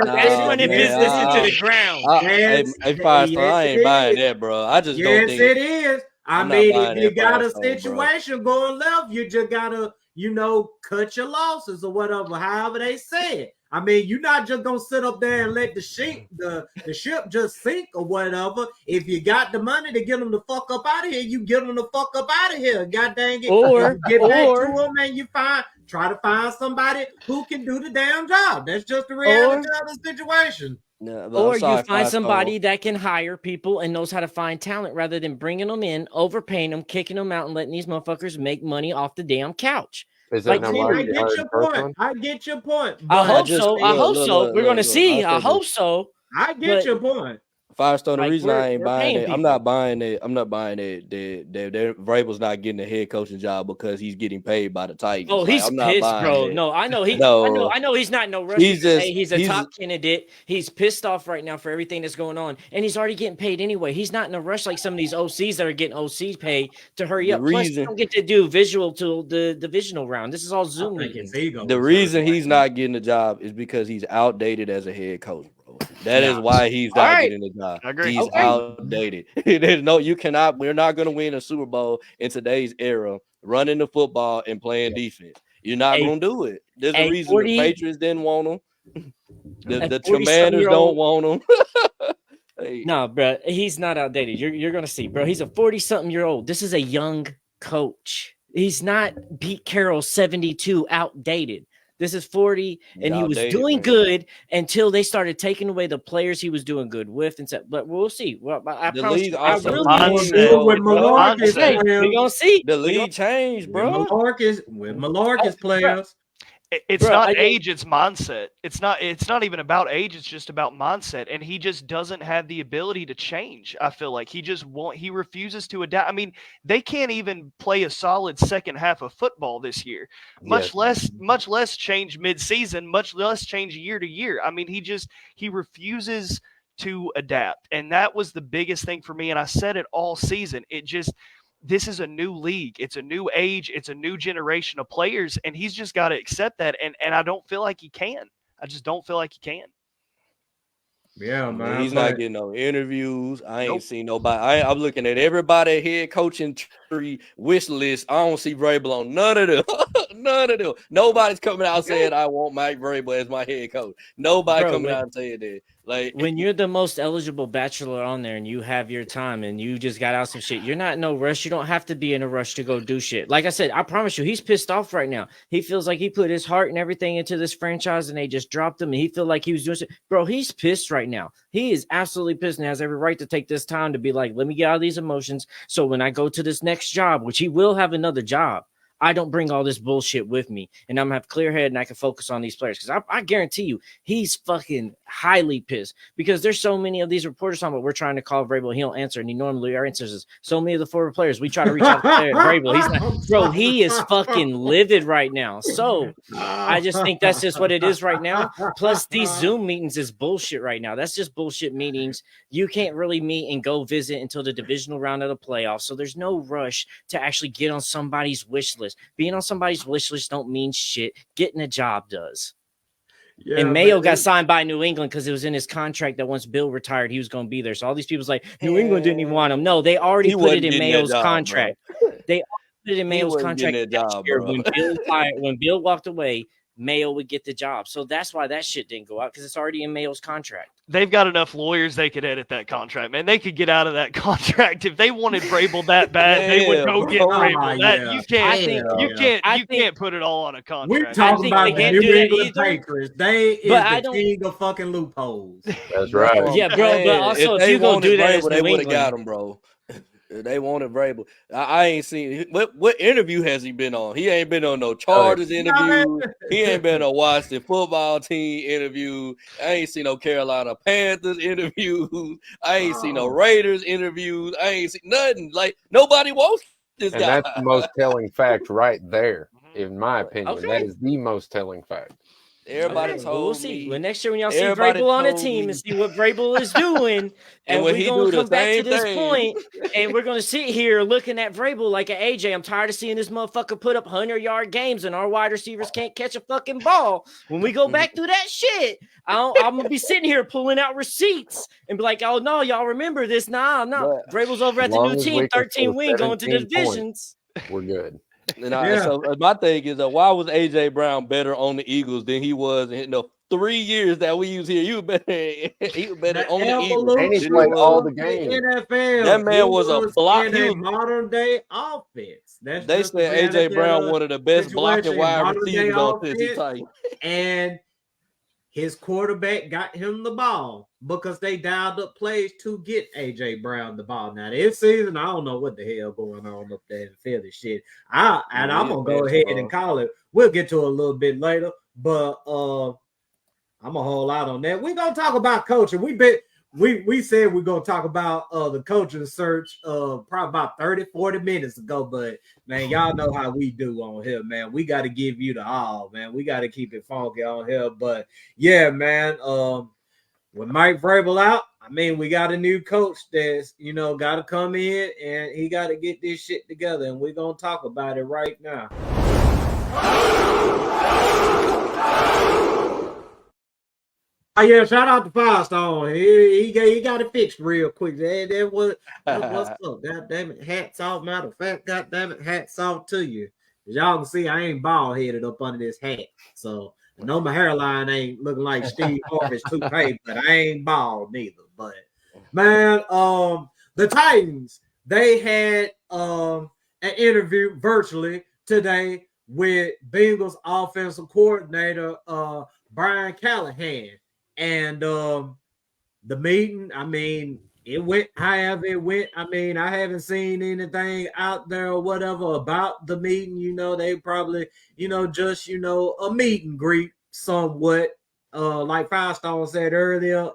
That's running business into the ground. I ain't buying that, bro. I just don't think. Yes, it is. I mean, if you got a situation going left, you just got to, cut your losses or whatever, however they say it. I mean, you're not just gonna sit up there and let the ship just sink or whatever. If you got the money to get them the fuck up out of here, you get them the fuck up out of here. God dang it! Or get back to them and you try to find somebody who can do the damn job. That's just the reality of the situation. No, or you find somebody that can hire people and knows how to find talent rather than bringing them in, overpaying them, kicking them out, and letting these motherfuckers make money off the damn couch. Is that I get your point. I get your point. I hope so. We're going to see. I hope so. I get your point. 5-star. The reason I ain't buying it, I'm not buying it. That Vrabel's not getting a head coaching job because he's getting paid by the Titans. Oh, he's pissed, bro. No, I know I know he's not in no rush. He's a top candidate. He's pissed off right now for everything that's going on, and he's already getting paid anyway. He's not in a rush like some of these OCs that are getting OC pay to hurry up. Plus, you don't get to do visual till the divisional round. This is all Zoom meetings. The reason he's not getting the job is because he's outdated as a head coach. That is why he's not getting the job. I agree. He's outdated. You cannot. We're not going to win a Super Bowl in today's era running the football and playing defense. You're not going to do it. There's a reason the Patriots didn't want him. The Commanders don't want him. Hey. No, bro, he's not outdated. You're going to see, bro. He's a 40-something-year-old. This is a young coach. He's not Pete Carroll 72 outdated. This is 40, and he was doing good until they started taking away the players he was doing good with. And but we'll see. Well, I The promise league you, I also really with Malarkey's players. we're gonna see. The league changed, bro. With Malarkey's players. It's not age, it's mindset. It's not even about age, it's just about mindset. And he just doesn't have the ability to change. I feel like he refuses to adapt. I mean, they can't even play a solid second half of football this year. Much less change mid-season, much less change year to year. I mean, he refuses to adapt. And that was the biggest thing for me. And I said it all season. This is a new league. It's a new age. It's a new generation of players, and he's just got to accept that. And I don't feel like he can. I just don't feel like he can. Yeah, man. He's not getting no interviews. I ain't seen nobody. I'm looking at everybody head coaching tree wish list. I don't see Vrabel on none of them. None of them. Nobody's coming out saying I want Mike Vrabel as my head coach. Nobody coming out and saying that. Like, when you're the most eligible bachelor on there and you have your time and you just got out some shit, you're not in no rush. You don't have to be in a rush to go do shit. Like I said, I promise you, he's pissed off right now. He feels like he put his heart and everything into this franchise and they just dropped him and he feel like he was doing shit. Bro, he's pissed right now. He is absolutely pissed and has every right to take this time to be like, let me get out of these emotions. So when I go to this next job, which he will have another job, I don't bring all this bullshit with me, and I'm gonna have clear head and I can focus on these players because I guarantee you he's fucking highly pissed because there's so many of these reporters talking about we're trying to call Vrabel, he don't answer, and he normally answers us. So many of the former players we try to reach out to Vrabel, he's not, bro. He is fucking livid right now. So I just think that's just what it is right now. Plus these Zoom meetings is bullshit right now. That's just bullshit meetings. You can't really meet and go visit until the divisional round of the playoffs. So there's no rush to actually get on somebody's wish list. Being on somebody's wish list don't mean shit. Getting a job does. Yeah, and Mayo got signed by New England because it was in his contract that once Bill retired, he was going to be there. So all these people's like, New England didn't even want him. No, they already put it in Mayo's contract. They already put it in Mayo's contract last year. When Bill walked away, Mayo would get the job. So that's why that shit didn't go out because it's already in Mayo's contract. They've got enough lawyers they could edit that contract, man. They could get out of that contract if they wanted Vrabel that bad. They would go get Vrabel. You can't put it all on a contract. We're talking about the New England Patriots. They is the king of fucking loopholes. That's right. Yeah, bro. But also, if you gonna do that, they would have got him, bro. They wanted Vrabel. I ain't seen what interview has he been on? He ain't been on no Chargers interview. He ain't been on Washington football team interview. I ain't seen no Carolina Panthers interviews. I ain't seen no Raiders interviews. I ain't seen nothing. Like nobody wants this guy. And that's the most telling fact right there, in my opinion. Okay. That is the most telling fact. Everybody told we'll see. Well, next year when y'all see Vrabel on a team and see what Vrabel is doing, and we're going to come back to this point, and we're going to sit here looking at Vrabel like an AJ. I'm tired of seeing this motherfucker put up 100-yard games and our wide receivers can't catch a fucking ball. When we go back through that shit, I'm going to be sitting here pulling out receipts and be like, oh, no, y'all remember this? Nah. Vrabel's over at the new team, 13 win, going to the divisions. We're good. So my thing is, why was AJ Brown better on the Eagles than he was in 3 years that we use here? He was better on the Eagles. And he played all the games. NFL. That man was a block. In a modern day offense. They said AJ Brown one of the best blocking wide receivers on this type. And his quarterback got him the ball because they dialed up plays to get AJ Brown the ball. Now this season, I don't know what the hell going on up there in Philly shit. I'm gonna go ahead and call it. We'll get to it a little bit later, but I'm gonna hold out on that. We're gonna talk about coaching. We said we're gonna talk about the coaching search probably about 30-40 minutes ago, but man, y'all know how we do on here, man. We got to give you the all, man. We got to keep it funky on here, but yeah, man. With Mike Vrabel out, I mean, we got a new coach that's got to come in and he got to get this shit together, and we're gonna talk about it right now. Oh, yeah, shout out to Firestone. He got it fixed real quick. What's up? God damn it, hats off. Matter of fact, God damn it, hats off to you. As y'all can see, I ain't bald headed up under this hat. So I know my hairline ain't looking like Steve Harvey's toupee, but I ain't bald neither. But man, the Titans, they had an interview virtually today with Bengals offensive coordinator Brian Callahan. And the meeting, I mean, it went however it went. I mean, I haven't seen anything out there or whatever about the meeting. You know, they probably, just, a meet and greet somewhat. Like Firestone said earlier,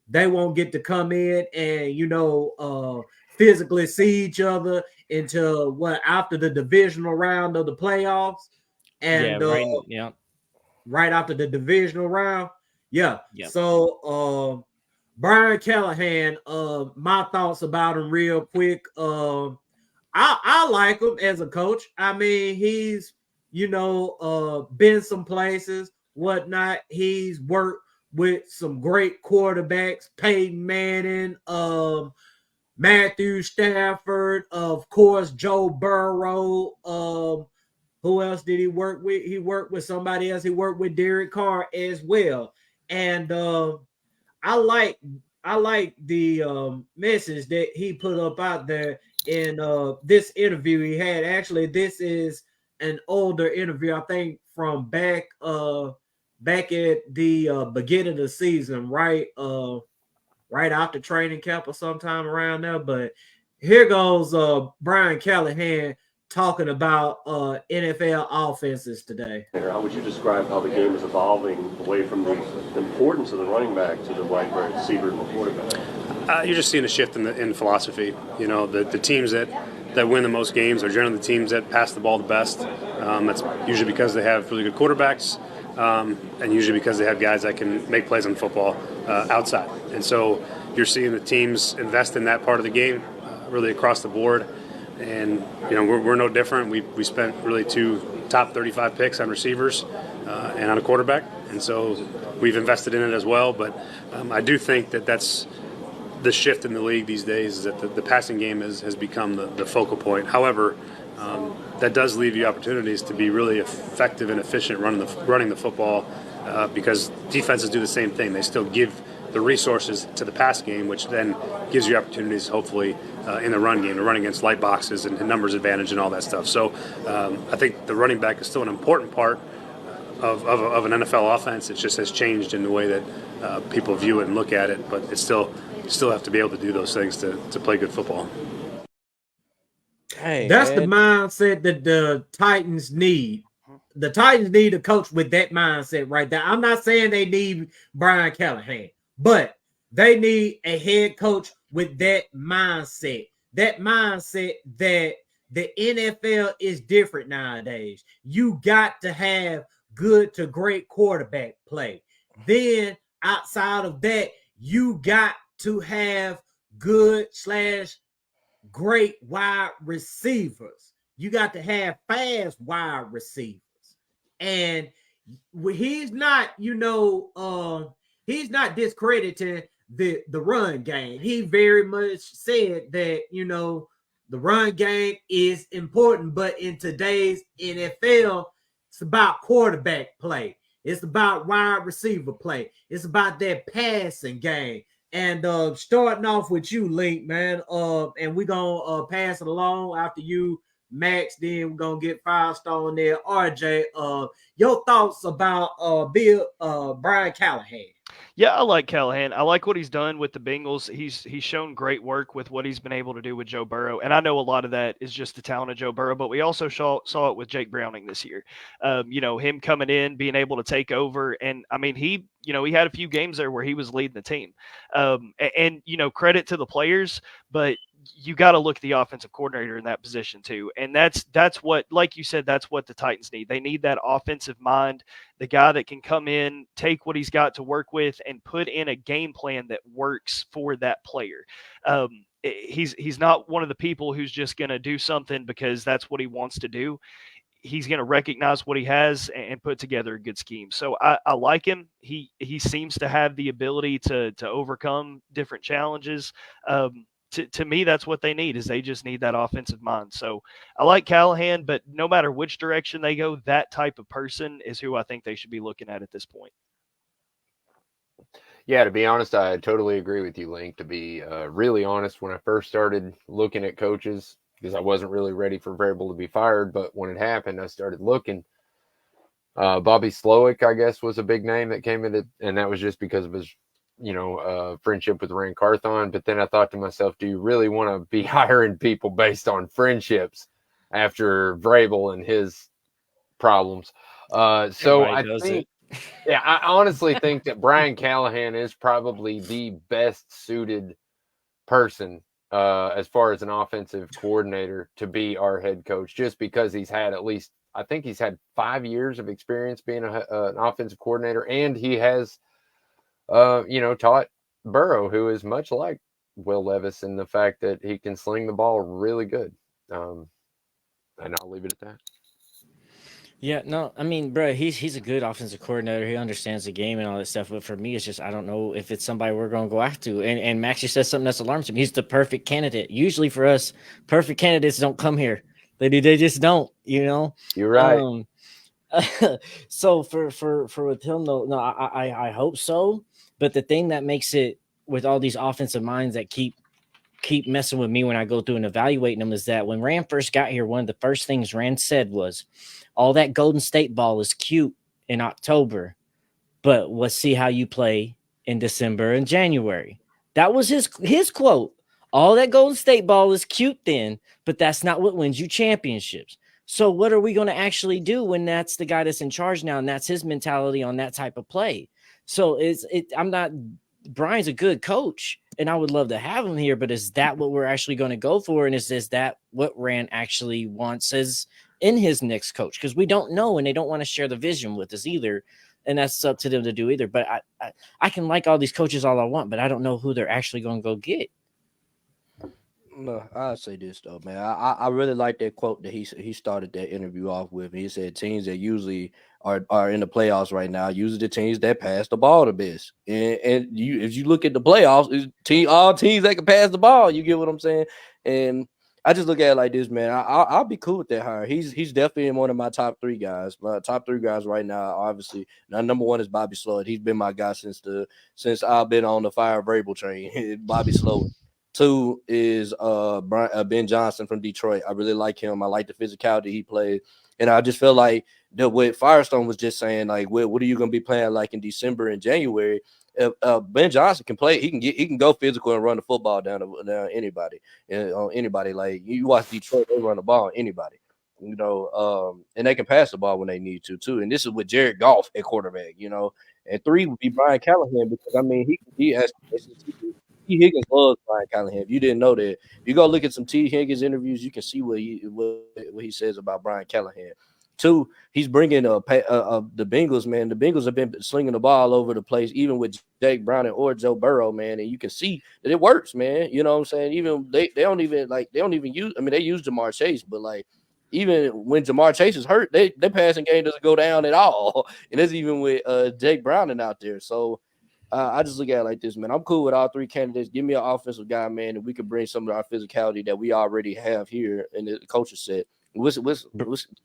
they won't get to come in and, physically see each other until after the divisional round of the playoffs. And right after the divisional round. Yeah. Yep. So Brian Callahan, my thoughts about him real quick. I like him as a coach. I mean, he's, been some places, whatnot. He's worked with some great quarterbacks, Peyton Manning, Matthew Stafford, of course, Joe Burrow. Who else did he work with? He worked with somebody else. He worked with Derek Carr as well. And I like the message that he put up out there in this interview he had. Actually, this is an older interview, I think, from back at the beginning of the season, right after training camp or sometime around there. But here goes Brian Callahan talking about NFL offenses today. How would you describe how the game is evolving away from the importance of the running back to the wide receiver and the quarterback? You're just seeing a shift in philosophy. The teams that win the most games are generally the teams that pass the ball the best. That's usually because they have really good quarterbacks, and usually because they have guys that can make plays on football outside. And so you're seeing the teams invest in that part of the game really across the board. And we're no different. We spent really 2 top 35 picks on receivers and on a quarterback, and so we've invested in it as well. But I do think that's the shift in the league these days, is that the passing game has become the focal point. However, that does leave you opportunities to be really effective and efficient running the football, because defenses do the same thing. They still give the resources to the pass game, which then gives you opportunities, hopefully, in the run game, to run against light boxes and numbers advantage and all that stuff. So I think the running back is still an important part of an NFL offense. It just has changed in the way that people view it and look at it, but it's still have to be able to do those things to play good football. Hey, that's the mindset that the Titans need. The Titans need a coach with that mindset right there. I'm not saying they need Brian Callahan, but they need a head coach with that mindset. That mindset that the NFL is different nowadays. You got to have good to great quarterback play. Then outside of that, you got to have good / great wide receivers. You got to have fast wide receivers. And he's not, he's not discrediting the run game. He very much said that, the run game is important, but in today's NFL, it's about quarterback play. It's about wide receiver play. It's about that passing game. And starting off with you, Link, man, and we're going to pass it along after you, Max, then we're going to get Firestone there. RJ, your thoughts about Brian Callahan? Yeah, I like Callahan. I like what he's done with the Bengals. He's shown great work with what he's been able to do with Joe Burrow. And I know a lot of that is just the talent of Joe Burrow, but we also saw it with Jake Browning this year. Him coming in, being able to take over. And I mean, he had a few games there where he was leading the team. And credit to the players, but you got to look at the offensive coordinator in that position too. And that's what, like you said, that's what the Titans need. They need that offensive mind, the guy that can come in, take what he's got to work with and put in a game plan that works for that player. He's not one of the people who's just going to do something because that's what he wants to do. He's going to recognize what he has and put together a good scheme. So I like him. He seems to have the ability to overcome different challenges. To me, that's what they need, is they just need that offensive mind. So I like Callahan, but no matter which direction they go, that type of person is who I think they should be looking at this point. Yeah, to be honest, I totally agree with you, Link. To be really honest, when I first started looking at coaches, because I wasn't really ready for Vrabel to be fired. But when it happened, I started looking. Bobby Slowick, I guess, was a big name that came in, and that was just because of his, friendship with Rand Carthon. But then I thought to myself, do you really want to be hiring people based on friendships after Vrabel and his problems? So I think, I honestly think that Brian Callahan is probably the best suited person as far as an offensive coordinator to be our head coach, just because he's had I think he's had 5 years of experience being an offensive coordinator, and he has, taught Burrow, who is much like Will Levis in the fact that he can sling the ball really good. And I'll leave it at that. Yeah, no, I mean, bro, he's a good offensive coordinator. He understands the game and all that stuff. But for me, it's just I don't know if it's somebody we're going to go after. And Maxie says something that's alarms him. He's the perfect candidate. Usually for us, perfect candidates don't come here. They just don't. You're right. So for with him though, no, I hope so. But the thing that makes it with all these offensive minds that keep messing with me when I go through and evaluating them is that when Rand first got here, one of the first things Rand said was, all that Golden State ball is cute in October, but let's see how you play in December and January. That was his quote. All that Golden State ball is cute then, but that's not what wins you championships. So what are we going to actually do when that's the guy that's in charge now and that's his mentality on that type of play? So Brian's a good coach and I would love to have him here, but is that what we're actually going to go for? And is that what Rand actually wants as in his next coach? Because we don't know, and they don't want to share the vision with us either. And that's up to them to do either. But I can like all these coaches all I want, but I don't know who they're actually going to go get. No, I'll say this though, man. I really like that quote that he started that interview off with. He said teams that usually are in the playoffs right now, usually the teams that pass the ball the best. And if you look at the playoffs, all teams that can pass the ball. You get what I'm saying? And I just look at it like this, man. I'll be cool with that hire. He's definitely one of my top three guys. My top three guys right now, obviously. Now, number one is Bobby Slowick. He's been my guy since I've been on the fire Vrabel train. Bobby Slowick. Two is Ben Johnson from Detroit. I really like him. I like the physicality he played. And I just feel like what Firestone was just saying, like, what are you going to be playing like in December and January? Ben Johnson can play. He can go physical and run the football down anybody. On anybody. Like, you watch Detroit, they run the ball on anybody. And they can pass the ball when they need to too. And this is with Jared Goff at quarterback. And three would be Brian Callahan, because I mean he has T. Higgins loves Brian Callahan. If you didn't know that, if you go look at some T. Higgins interviews, you can see what he says about Brian Callahan. Two, he's bringing the Bengals, man. The Bengals have been slinging the ball over the place, even with Jake Browning or Joe Burrow, man. And you can see that it works, man. You know what I'm saying? Even they don't even use. I mean, they use Jamar Chase, but like even when Jamar Chase is hurt, their passing game doesn't go down at all. And that's even with Jake Browning out there. So. I just look at it like this, man. I'm cool with all three candidates. Give me an offensive guy, man, and we can bring some of our physicality that we already have here in the coaching set. Let's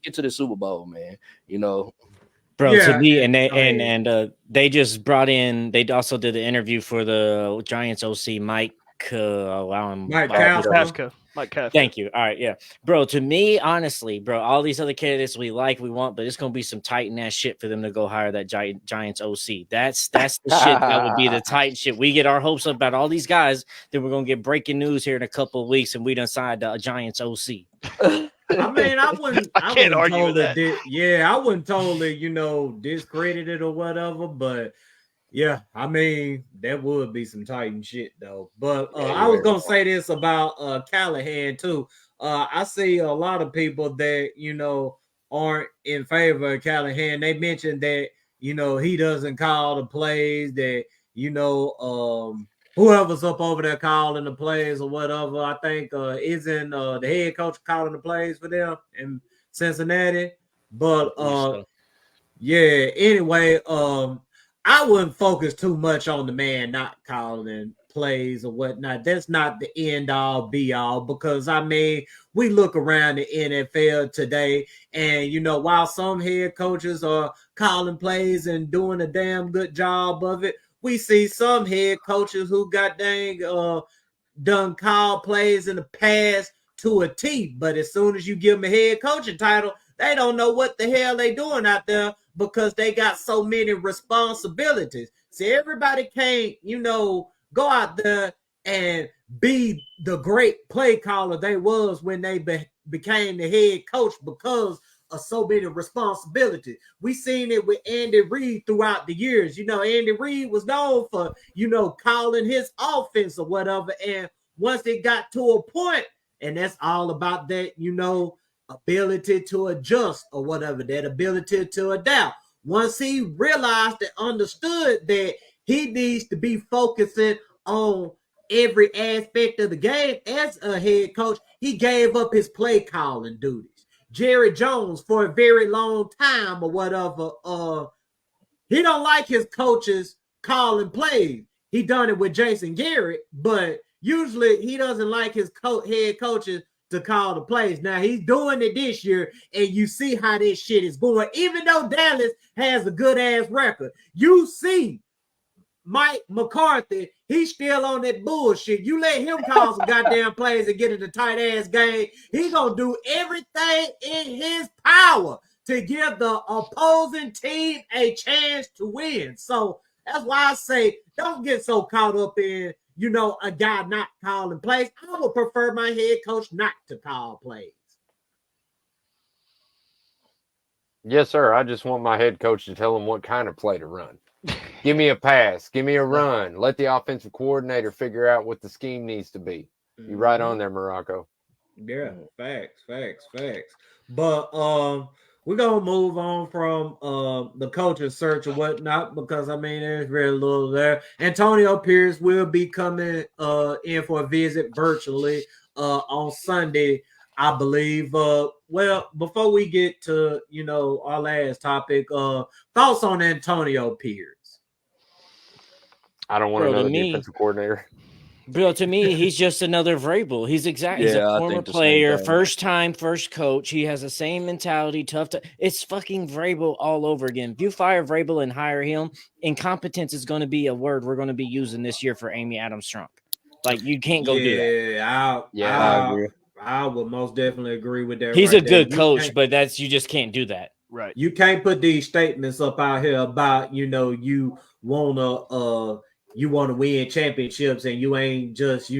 get to the Super Bowl, man. Bro, yeah, to me, and they just brought in. They also did the interview for the Giants OC, Mike Kafka. Mike Kafka. Thank you. All right, yeah, bro. To me, honestly, bro, all these other candidates we want, but it's gonna be some Titan ass shit for them to go hire that Giants OC. That's the shit that would be the Titan shit. We get our hopes up about all these guys, then we're gonna get breaking news here in a couple of weeks, and we done signed the Giants OC. I mean, I wouldn't argue with that. I wouldn't totally, discredit it or whatever, but yeah, I mean, that would be some Titan shit though. But I was gonna say this about Callahan too. I see a lot of people that aren't in favor of Callahan. They mentioned that he doesn't call the plays, that whoever's up over there calling the plays or whatever. I think isn't the head coach calling the plays for them in Cincinnati. But yeah, anyway, I wouldn't focus too much on the man not calling plays or whatnot. That's not the end all be all, because I mean, we look around the NFL today, and while some head coaches are calling plays and doing a damn good job of it, we see some head coaches who got done call plays in the past to a T. But as soon as you give them a head coaching title, they don't know what the hell they doing out there because they got so many responsibilities. See, everybody can't, go out there and be the great play caller they was when they became the head coach because of so many responsibilities. We seen it with Andy Reid throughout the years. Andy Reid was known for, calling his offense or whatever. And once it got to a point, and that's all about that, ability to adjust or whatever, that ability to adapt. Once he realized and understood that he needs to be focusing on every aspect of the game as a head coach, he gave up his play calling duties. Jerry Jones, for a very long time or whatever, he don't like his coaches calling plays. He done it with Jason Garrett, but usually he doesn't like his head coaches to call the plays. Now he's doing it this year, and you see how this shit is going. Even though Dallas has a good ass record, you see Mike McCarthy, he's still on that bullshit. You let him call some goddamn plays and get in a tight ass game, he's gonna do everything in his power to give the opposing team a chance to win. So that's why I say don't get so caught up in a guy not calling plays. I would prefer my head coach not to call plays. Yes, sir. I just want my head coach to tell him what kind of play to run. Give me a pass. Give me a run. Let the offensive coordinator figure out what the scheme needs to be. You right on there, Morocco. Yeah, facts. But we're gonna move on from the coaching search or whatnot because there's very little there. Antonio Pierce will be coming in for a visit virtually on Sunday, I believe. Well, before we get to our last topic, thoughts on Antonio Pierce? I don't want another defensive coordinator. Bill, to me, he's just another Vrabel. He's he's a former player, first time, first coach. He has the same mentality, it's fucking Vrabel all over again. If you fire Vrabel and hire him, incompetence is going to be a word we're going to be using this year for Amy Adams-Strunk. Like, you can't go do that. I agree. I would most definitely agree with that. He's a good coach, but you just can't do that. Right. You can't put these statements up out here about, you want to win championships and you ain't just,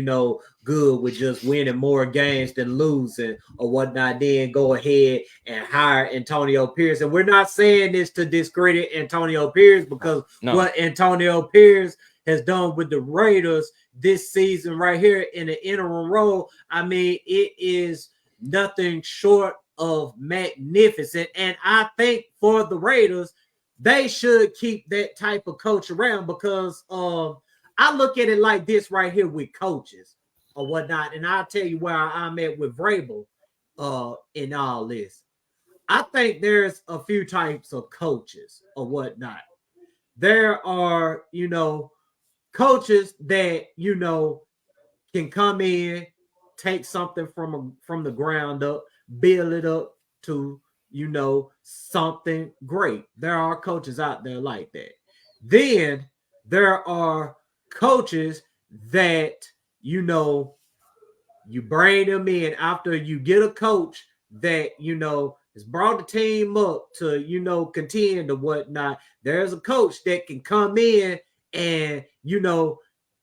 good with just winning more games than losing or whatnot. Then go ahead and hire Antonio Pierce. And we're not saying this to discredit Antonio Pierce because what Antonio Pierce has done with the Raiders this season right here in the interim role, it is nothing short of magnificent. And I think for the Raiders, they should keep that type of coach around because I look at it like this right here with coaches or whatnot. And I'll tell you where I'm at with Vrabel in all this. I think there's a few types of coaches or whatnot. There are, coaches that, can come in, take something from the ground up, build it up to, something great. There are coaches out there like that. Then there are coaches that, you bring them in after you get a coach that, has brought the team up to, contend or whatnot. There's a coach that can come in and,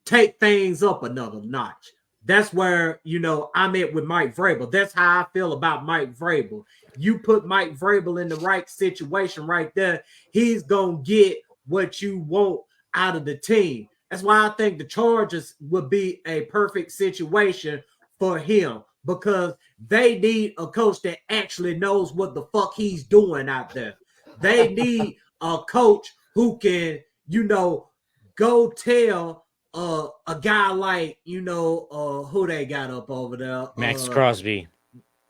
take things up another notch. That's where, I'm at with Mike Vrabel. That's how I feel about Mike Vrabel. You put Mike Vrabel in the right situation right there, he's going to get what you want out of the team. That's why I think the Chargers would be a perfect situation for him because they need a coach that actually knows what the fuck he's doing out there. They need a coach who can, go tell a guy like, who they got up over there. Max Crosby.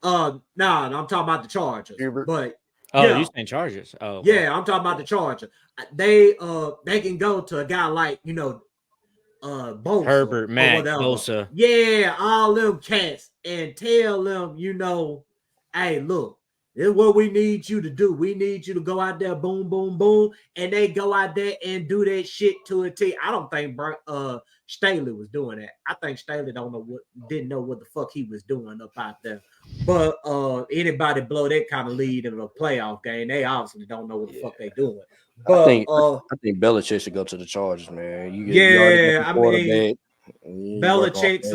I'm talking about the Chargers. But you saying Chargers? Oh, yeah, I'm talking about the Chargers. They can go to a guy like, Bosa, Herbert, Mac, Bosa. Yeah, all them cats and tell them, hey, look, This is what we need you to do. We need you to go out there, boom, boom, boom, and they go out there and do that shit to a T. I don't think Staley was doing that. I think Staley didn't know what the fuck he was doing up out there. But anybody blow that kind of lead in a playoff game, they obviously don't know what the fuck they doing. But I think Belichick should go to the Chargers, man. Belichick's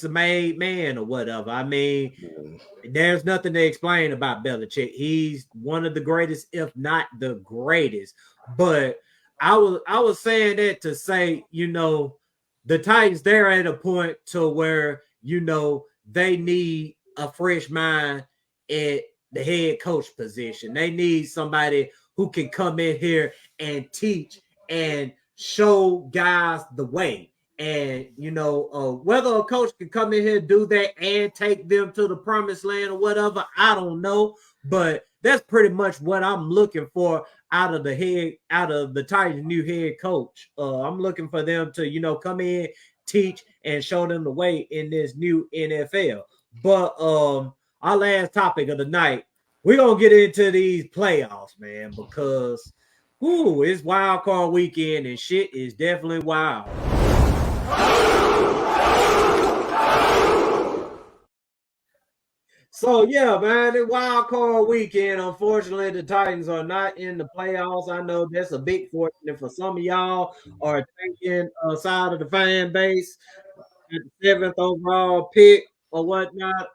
a made man or whatever. I mean, there's nothing to explain about Belichick. He's one of the greatest, if not the greatest. But I was saying that to say, the Titans, they're at a point to where, they need a fresh mind at the head coach position. They need somebody who can come in here and teach and show guys the way. And, whether a coach can come in here, do that, and take them to the promised land or whatever, I don't know. But that's pretty much what I'm looking for out of the Titans' new head coach. I'm looking for them to, come in, teach, and show them the way in this new NFL. But our last topic of the night, we're going to get into these playoffs, man, because it's wild card weekend and shit is definitely wild. So, yeah, man, it's wild card weekend. Unfortunately, the Titans are not in the playoffs. I know that's a big fortune for some of y'all are taking side of the fan base at the 7th overall pick or whatnot.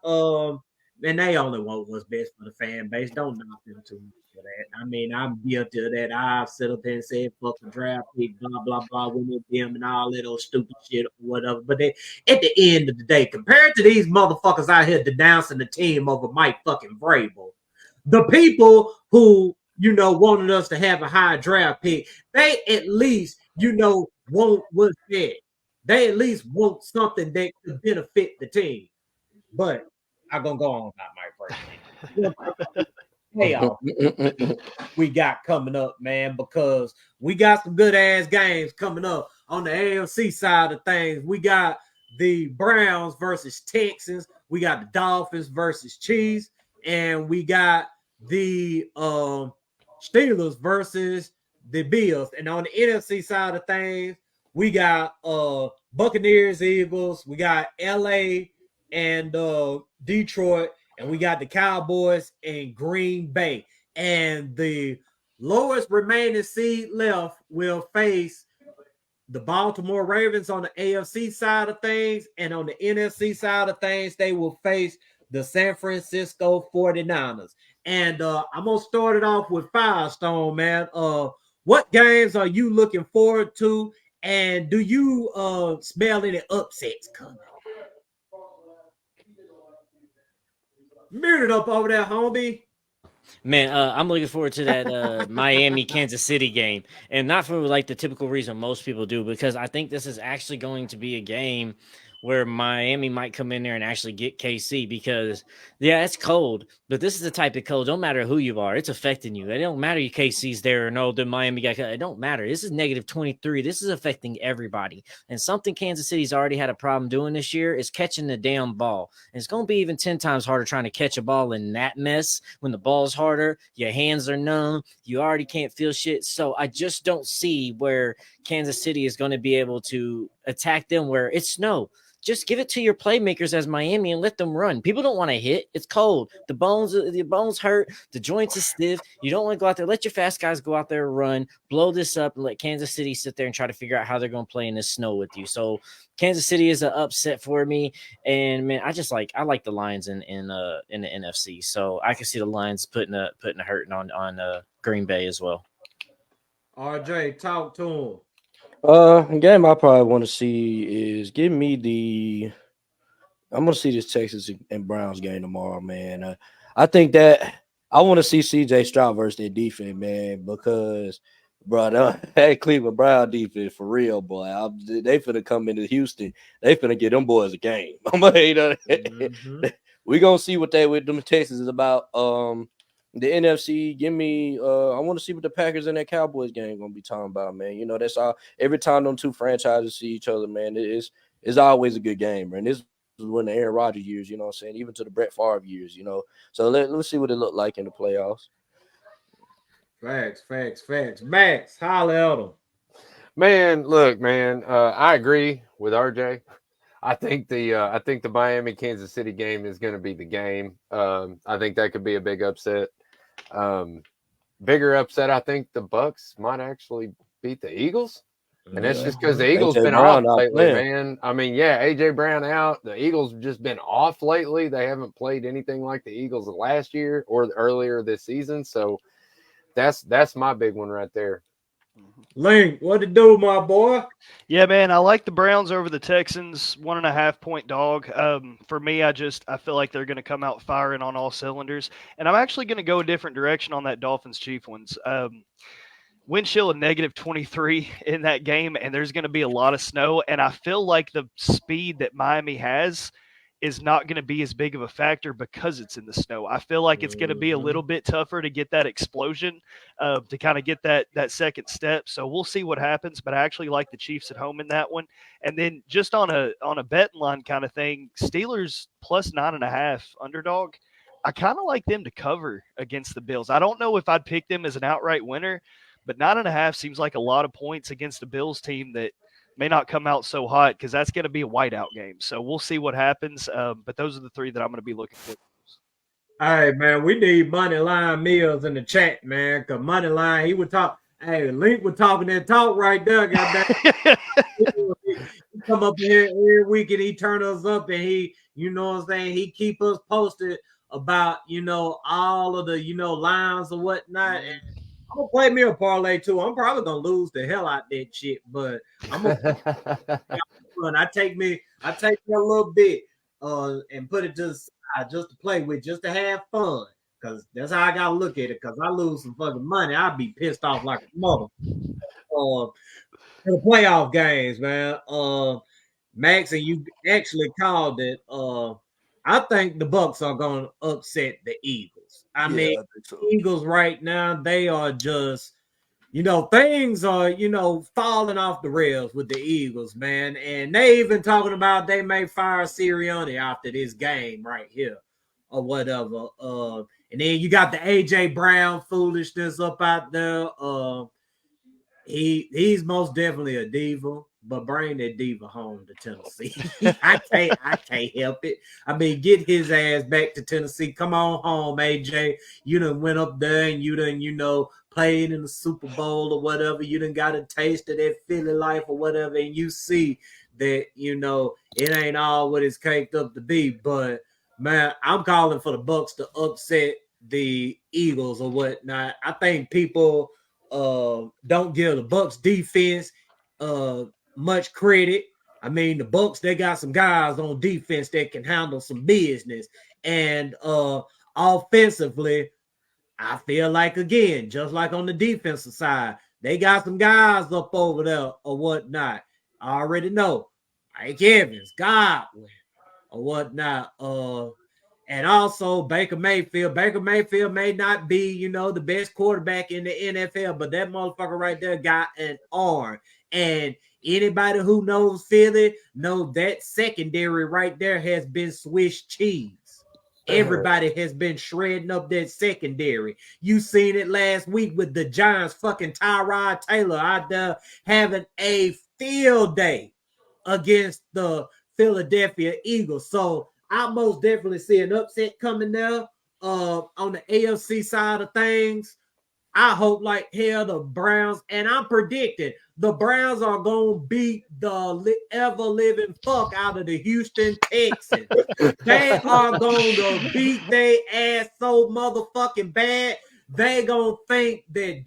And they only want what's best for the fan base. Don't knock them too much for that. I mean, I'm guilty of that. I've sit up there and said, fuck the draft pick, blah, blah, blah, with them and all that old stupid shit or whatever. But at the end of the day, compared to these motherfuckers out here denouncing the team over Mike fucking Vrabel, the people who, wanted us to have a high draft pick, they at least, want what's there. They at least want something that could benefit the team. But I'm gonna go on about my playoff we got coming up, man, because we got some good ass games coming up on the AFC side of things. We got the Browns versus Texans, we got the Dolphins versus Chiefs, and we got the Steelers versus the Bills. And on the NFC side of things, we got Buccaneers, Eagles, we got LA and Detroit, and we got the Cowboys and Green Bay. And the lowest remaining seed left will face the Baltimore Ravens on the AFC side of things, and on the NFC side of things, they will face the San Francisco 49ers. And I'm going to start it off with Firestone, man. What games are you looking forward to, and do you smell any upsets coming? Muted up over there, homie. Man, I'm looking forward to that Miami Kansas City game, and not for like the typical reason most people do, because I think this is actually going to be a game where Miami might come in there and actually get KC, because it's cold, but this is the type of cold. Don't matter who you are, it's affecting you. It don't matter if KC's there or no, the Miami guy. It don't matter. This is negative 23. This is affecting everybody. And something Kansas City's already had a problem doing this year is catching the damn ball. And it's going to be even 10 times harder trying to catch a ball in that mess when the ball's harder. Your hands are numb. You already can't feel shit. So I just don't see where Kansas City is going to be able to attack them where it's snow. Just give it to your playmakers as Miami and let them run. People don't want to hit. It's cold. The bones hurt. The joints are stiff. You don't want to go out there. Let your fast guys go out there and run, blow this up, and let Kansas City sit there and try to figure out how they're going to play in this snow with you. So Kansas City is an upset for me. And man, I like the Lions in the NFC. So I can see the Lions putting a hurting on Green Bay as well. RJ, talk to him. Game I probably want to see is give me I'm gonna see this Texas and Browns game tomorrow, man. I think that I want to see CJ Stroud versus their defense, man, because bro, that Cleveland Brown defense for real, boy. They finna come into Houston. They finna get them boys a game. We gonna see what them Texas is about. The NFC, give me. I want to see what the Packers and that Cowboys game gonna be talking about, man. That's all. Every time them two franchises see each other, man, it's always a good game, man. This when the Aaron Rodgers years, you know what I'm saying? Even to the Brett Favre years, you know. So let's see what it looked like in the playoffs. Facts. Max, holla at them. Man, look, man, I agree with RJ. I think the Miami Kansas City game is going to be the game. I think that could be a big upset. Bigger upset, I think the Bucks might actually beat the Eagles. And that's just because the Eagles been off lately, man. I mean, yeah, AJ Brown out. The Eagles have just been off lately. They haven't played anything like the Eagles of last year or earlier this season. So that's my big one right there. Link, what to do, my boy? Yeah, man, I like the Browns over the Texans, 1.5 point dog. For me, I feel like they're going to come out firing on all cylinders, and I'm actually going to go a different direction on that Dolphins-Chiefs ones. Wind chill of -23 in that game, and there's going to be a lot of snow, and I feel like the speed that Miami has is not going to be as big of a factor because it's in the snow. I feel like it's going to be a little bit tougher to get that explosion, to kind of get that second step. So we'll see what happens, but I actually like the Chiefs at home in that one. And then just on a betting line kind of thing, Steelers plus 9.5 underdog. I kind of like them to cover against the Bills. I don't know if I'd pick them as an outright winner, but 9.5 seems like a lot of points against a Bills team that may not come out so hot because that's going to be a whiteout game. So we'll see what happens. But those are the three that I'm going to be looking for. All right, man. We need Moneyline Mills in the chat, man. Because Moneyline, he would talk. Hey, Link was talking that talk right there. Goddamn. He come up here every week and he turn us up and he, you know what I'm saying? He keep us posted about, you know, all of the, you know, lines or whatnot. And I'm gonna play me a parlay too. I'm probably gonna lose the hell out that shit, but I'm gonna I take me a little bit and put it to the side just to play with, just to have fun. Cause that's how I gotta look at it. Cause I lose some fucking money, I'd be pissed off like a mother. The playoff games, man. Max, and you actually called it. I think the Bucks are gonna upset the Eagles. I mean, Eagles right now, they are just, you know, things are, you know, falling off the rails with the Eagles, man. And they even talking about they may fire Sirianni after this game right here or whatever. And then you got the AJ Brown foolishness up out there. He's most definitely a diva, but bring that diva home to Tennessee. I can't help it. I mean, get his ass back to Tennessee. Come on home, AJ. You done went up there and you done, you know, played in the Super Bowl or whatever. You done got a taste of that Philly life or whatever, and you see that, you know, it ain't all what it's caked up to be. But man, I'm calling for the Bucks to upset the Eagles or whatnot. I think people don't give the Bucks defense much credit. I mean, the Bucks, they got some guys on defense that can handle some business. And offensively, I feel like, again, just like on the defensive side, they got some guys up over there or whatnot. I already know. Mike Evans, Godwin, or whatnot. And also Baker Mayfield. Baker Mayfield may not be, you know, the best quarterback in the NFL, but that motherfucker right there got an arm. And anybody who knows Philly know that secondary right there has been Swiss cheese. Everybody has been shredding up that secondary. You seen it last week with the Giants, fucking Tyrod Taylor out there having a field day against the Philadelphia Eagles. So I most definitely see an upset coming there on the AFC side of things. I hope like hell the Browns, and I'm predicting the Browns are going to beat the ever-living fuck out of the Houston Texans. They are going to beat their ass so motherfucking bad, they going to think that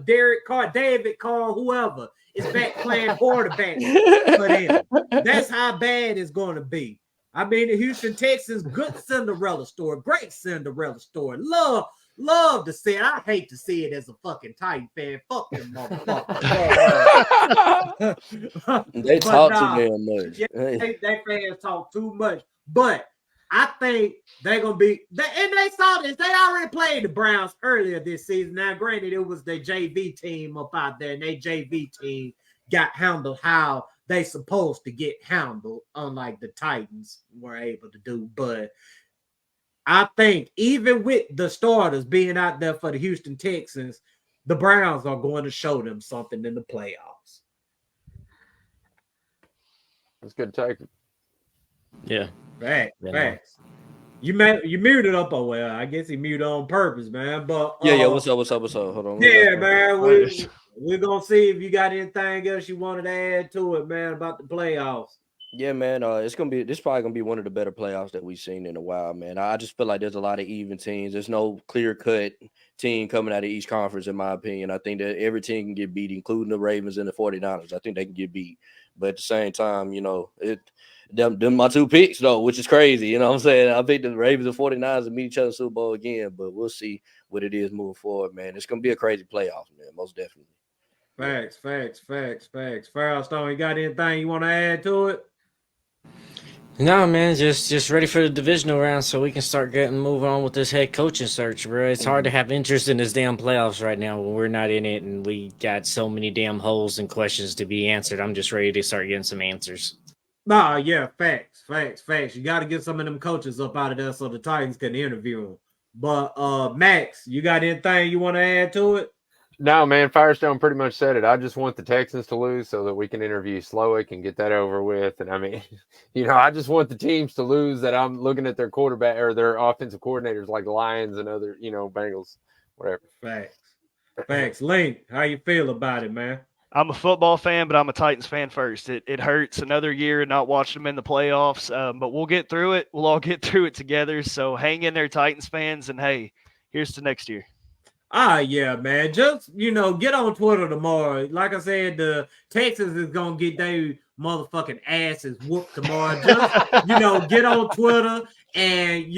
Derek Carr, David Carr, whoever is back playing quarterback for them. That's how bad it's going to be. I mean, the Houston Texans, good Cinderella story, great Cinderella story. Love to see it. I hate to see it as a fucking Titan fan. Fuck them motherfuckers. They talk too damn much. Yeah, they fans talk too much. But I think they're going to be, and they saw this. They already played the Browns earlier this season. Now, granted, it was the JV team up out there, and they JV team got handled how they supposed to get handled, unlike the Titans were able to do. But I think even with the starters being out there for the Houston Texans, the Browns are going to show them something in the playoffs. That's good take. Yeah. Facts. You muted up. Oh, well, I guess he muted on purpose, man. But yeah. What's up? Hold on. Yeah, man. We're gonna see if you got anything else you wanted to add to it, man, about the playoffs. Yeah, man. This probably gonna be one of the better playoffs that we've seen in a while, man. I just feel like there's a lot of even teams. There's no clear cut team coming out of each conference, in my opinion. I think that every team can get beat, including the Ravens and the 49ers. I think they can get beat. But at the same time, them my two picks though, which is crazy. You know what I'm saying? I think the Ravens and 49ers will meet each other in the Super Bowl again, but we'll see what it is moving forward, man. It's gonna be a crazy playoff, man, most definitely. Facts. Firestone, you got anything you want to add to it? No, man, just ready for the divisional round so we can start moving on with this head coaching search, bro. It's hard to have interest in this damn playoffs right now when we're not in it and we got so many damn holes and questions to be answered. I'm just ready to start getting some answers. Nah, yeah, facts. You got to get some of them coaches up out of there so the Titans can interview them. But Max, you got anything you want to add to it? No, man, Firestone pretty much said it. I just want the Texans to lose so that we can interview Slowick and get that over with. And I mean, I just want the teams to lose that I'm looking at their quarterback or their offensive coordinators like Lions and other, Bengals, whatever. Facts. Link, how you feel about it, man? I'm a football fan, but I'm a Titans fan first. It hurts another year not watching them in the playoffs, but we'll get through it. We'll all get through it together. So hang in there, Titans fans, and hey, here's to next year. Yeah, man. Just, get on Twitter tomorrow. Like I said, the Texans is going to get their motherfucking asses whooped tomorrow. Just, get on Twitter and,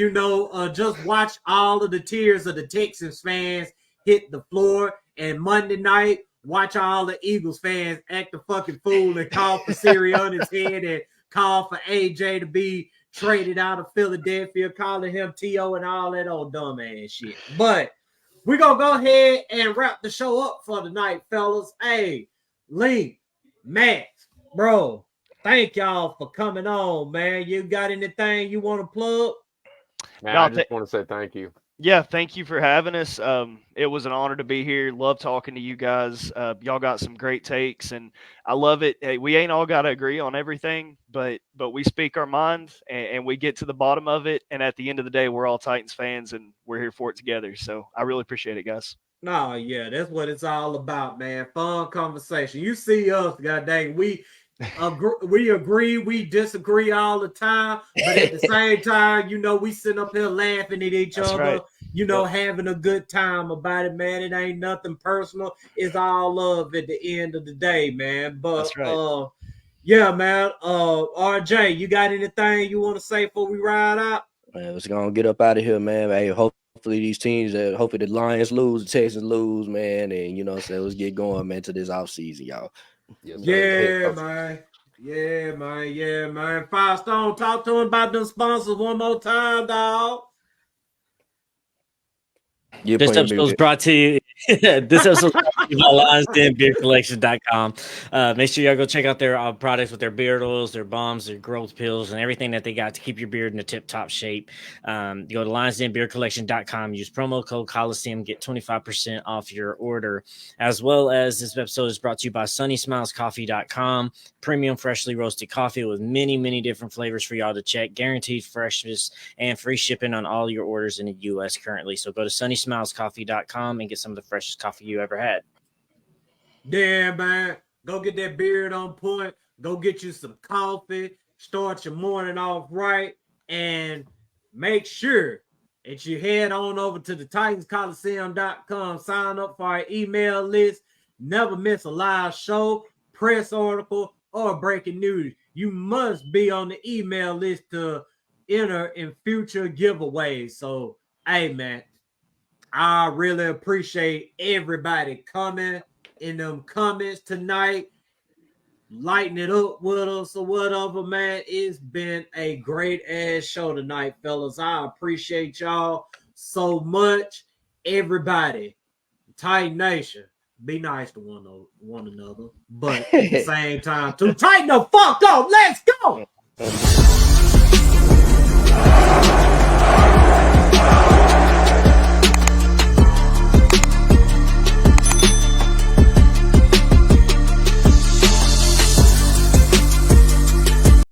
just watch all of the tears of the Texans fans hit the floor. And Monday night, watch all the Eagles fans act a fucking fool and call for Sirianni's head and call for AJ to be traded out of Philadelphia, calling him T.O. and all that old dumb ass shit. But we're going to go ahead and wrap the show up for tonight, fellas. Hey, Link, Max, bro, thank y'all for coming on, man. You got anything you want to plug? Man, I just want to say thank you. Yeah, thank you for having us. It was an honor to be here. Love talking to you guys. Y'all got some great takes, and I love it. Hey, we ain't all got to agree on everything, but we speak our mind, and we get to the bottom of it. And at the end of the day, we're all Titans fans, and we're here for it together. So I really appreciate it, guys. No, yeah, that's what it's all about, man. Fun conversation. You see us, goddamn, we agree, we disagree all the time, but at the same time, we sitting up here laughing at each other, right. Having a good time about it, man. It ain't nothing personal. It's all love at the end of the day, man. But right. Yeah, man. RJ, you got anything you want to say before we ride out? Man, let's go and get up out of here, man. Hey, hopefully these teams, hopefully the Lions lose, the Texans lose, man, and let's get going, man, to this offseason, y'all. Yes, man. Yeah, man. Firestone, talk to him about them sponsors one more time, dog. This episode is brought to you. This episode is brought to you by LionsDenBeerCollection.com. Make sure y'all go check out their products with their beard oils, their balms, their growth pills, and everything that they got to keep your beard in a tip-top shape. Go to LionsDenBeerCollection.com. Use promo code Colosseum. Get 25% off your order. As well as this episode is brought to you by SunnySmilesCoffee.com. Premium freshly roasted coffee with many, many different flavors for y'all to check. Guaranteed freshness and free shipping on all your orders in the U.S. currently. So go to SunnySmilesCoffee.com and get some of the freshest coffee you ever had. Yeah, man. Go get that beard on point. Go get you some coffee. Start your morning off right. And make sure that you head on over to the TitansColiseum.com. Sign up for our email list. Never miss a live show, press article, or breaking news. You must be on the email list to enter in future giveaways. So, hey, man, I really appreciate everybody coming in them comments tonight, lighting it up with us or whatever, man. It's been a great ass show tonight, fellas. I appreciate y'all so much. Everybody, Titan Nation, Be nice to one another, but at the same time, to tighten the fuck up. Let's go.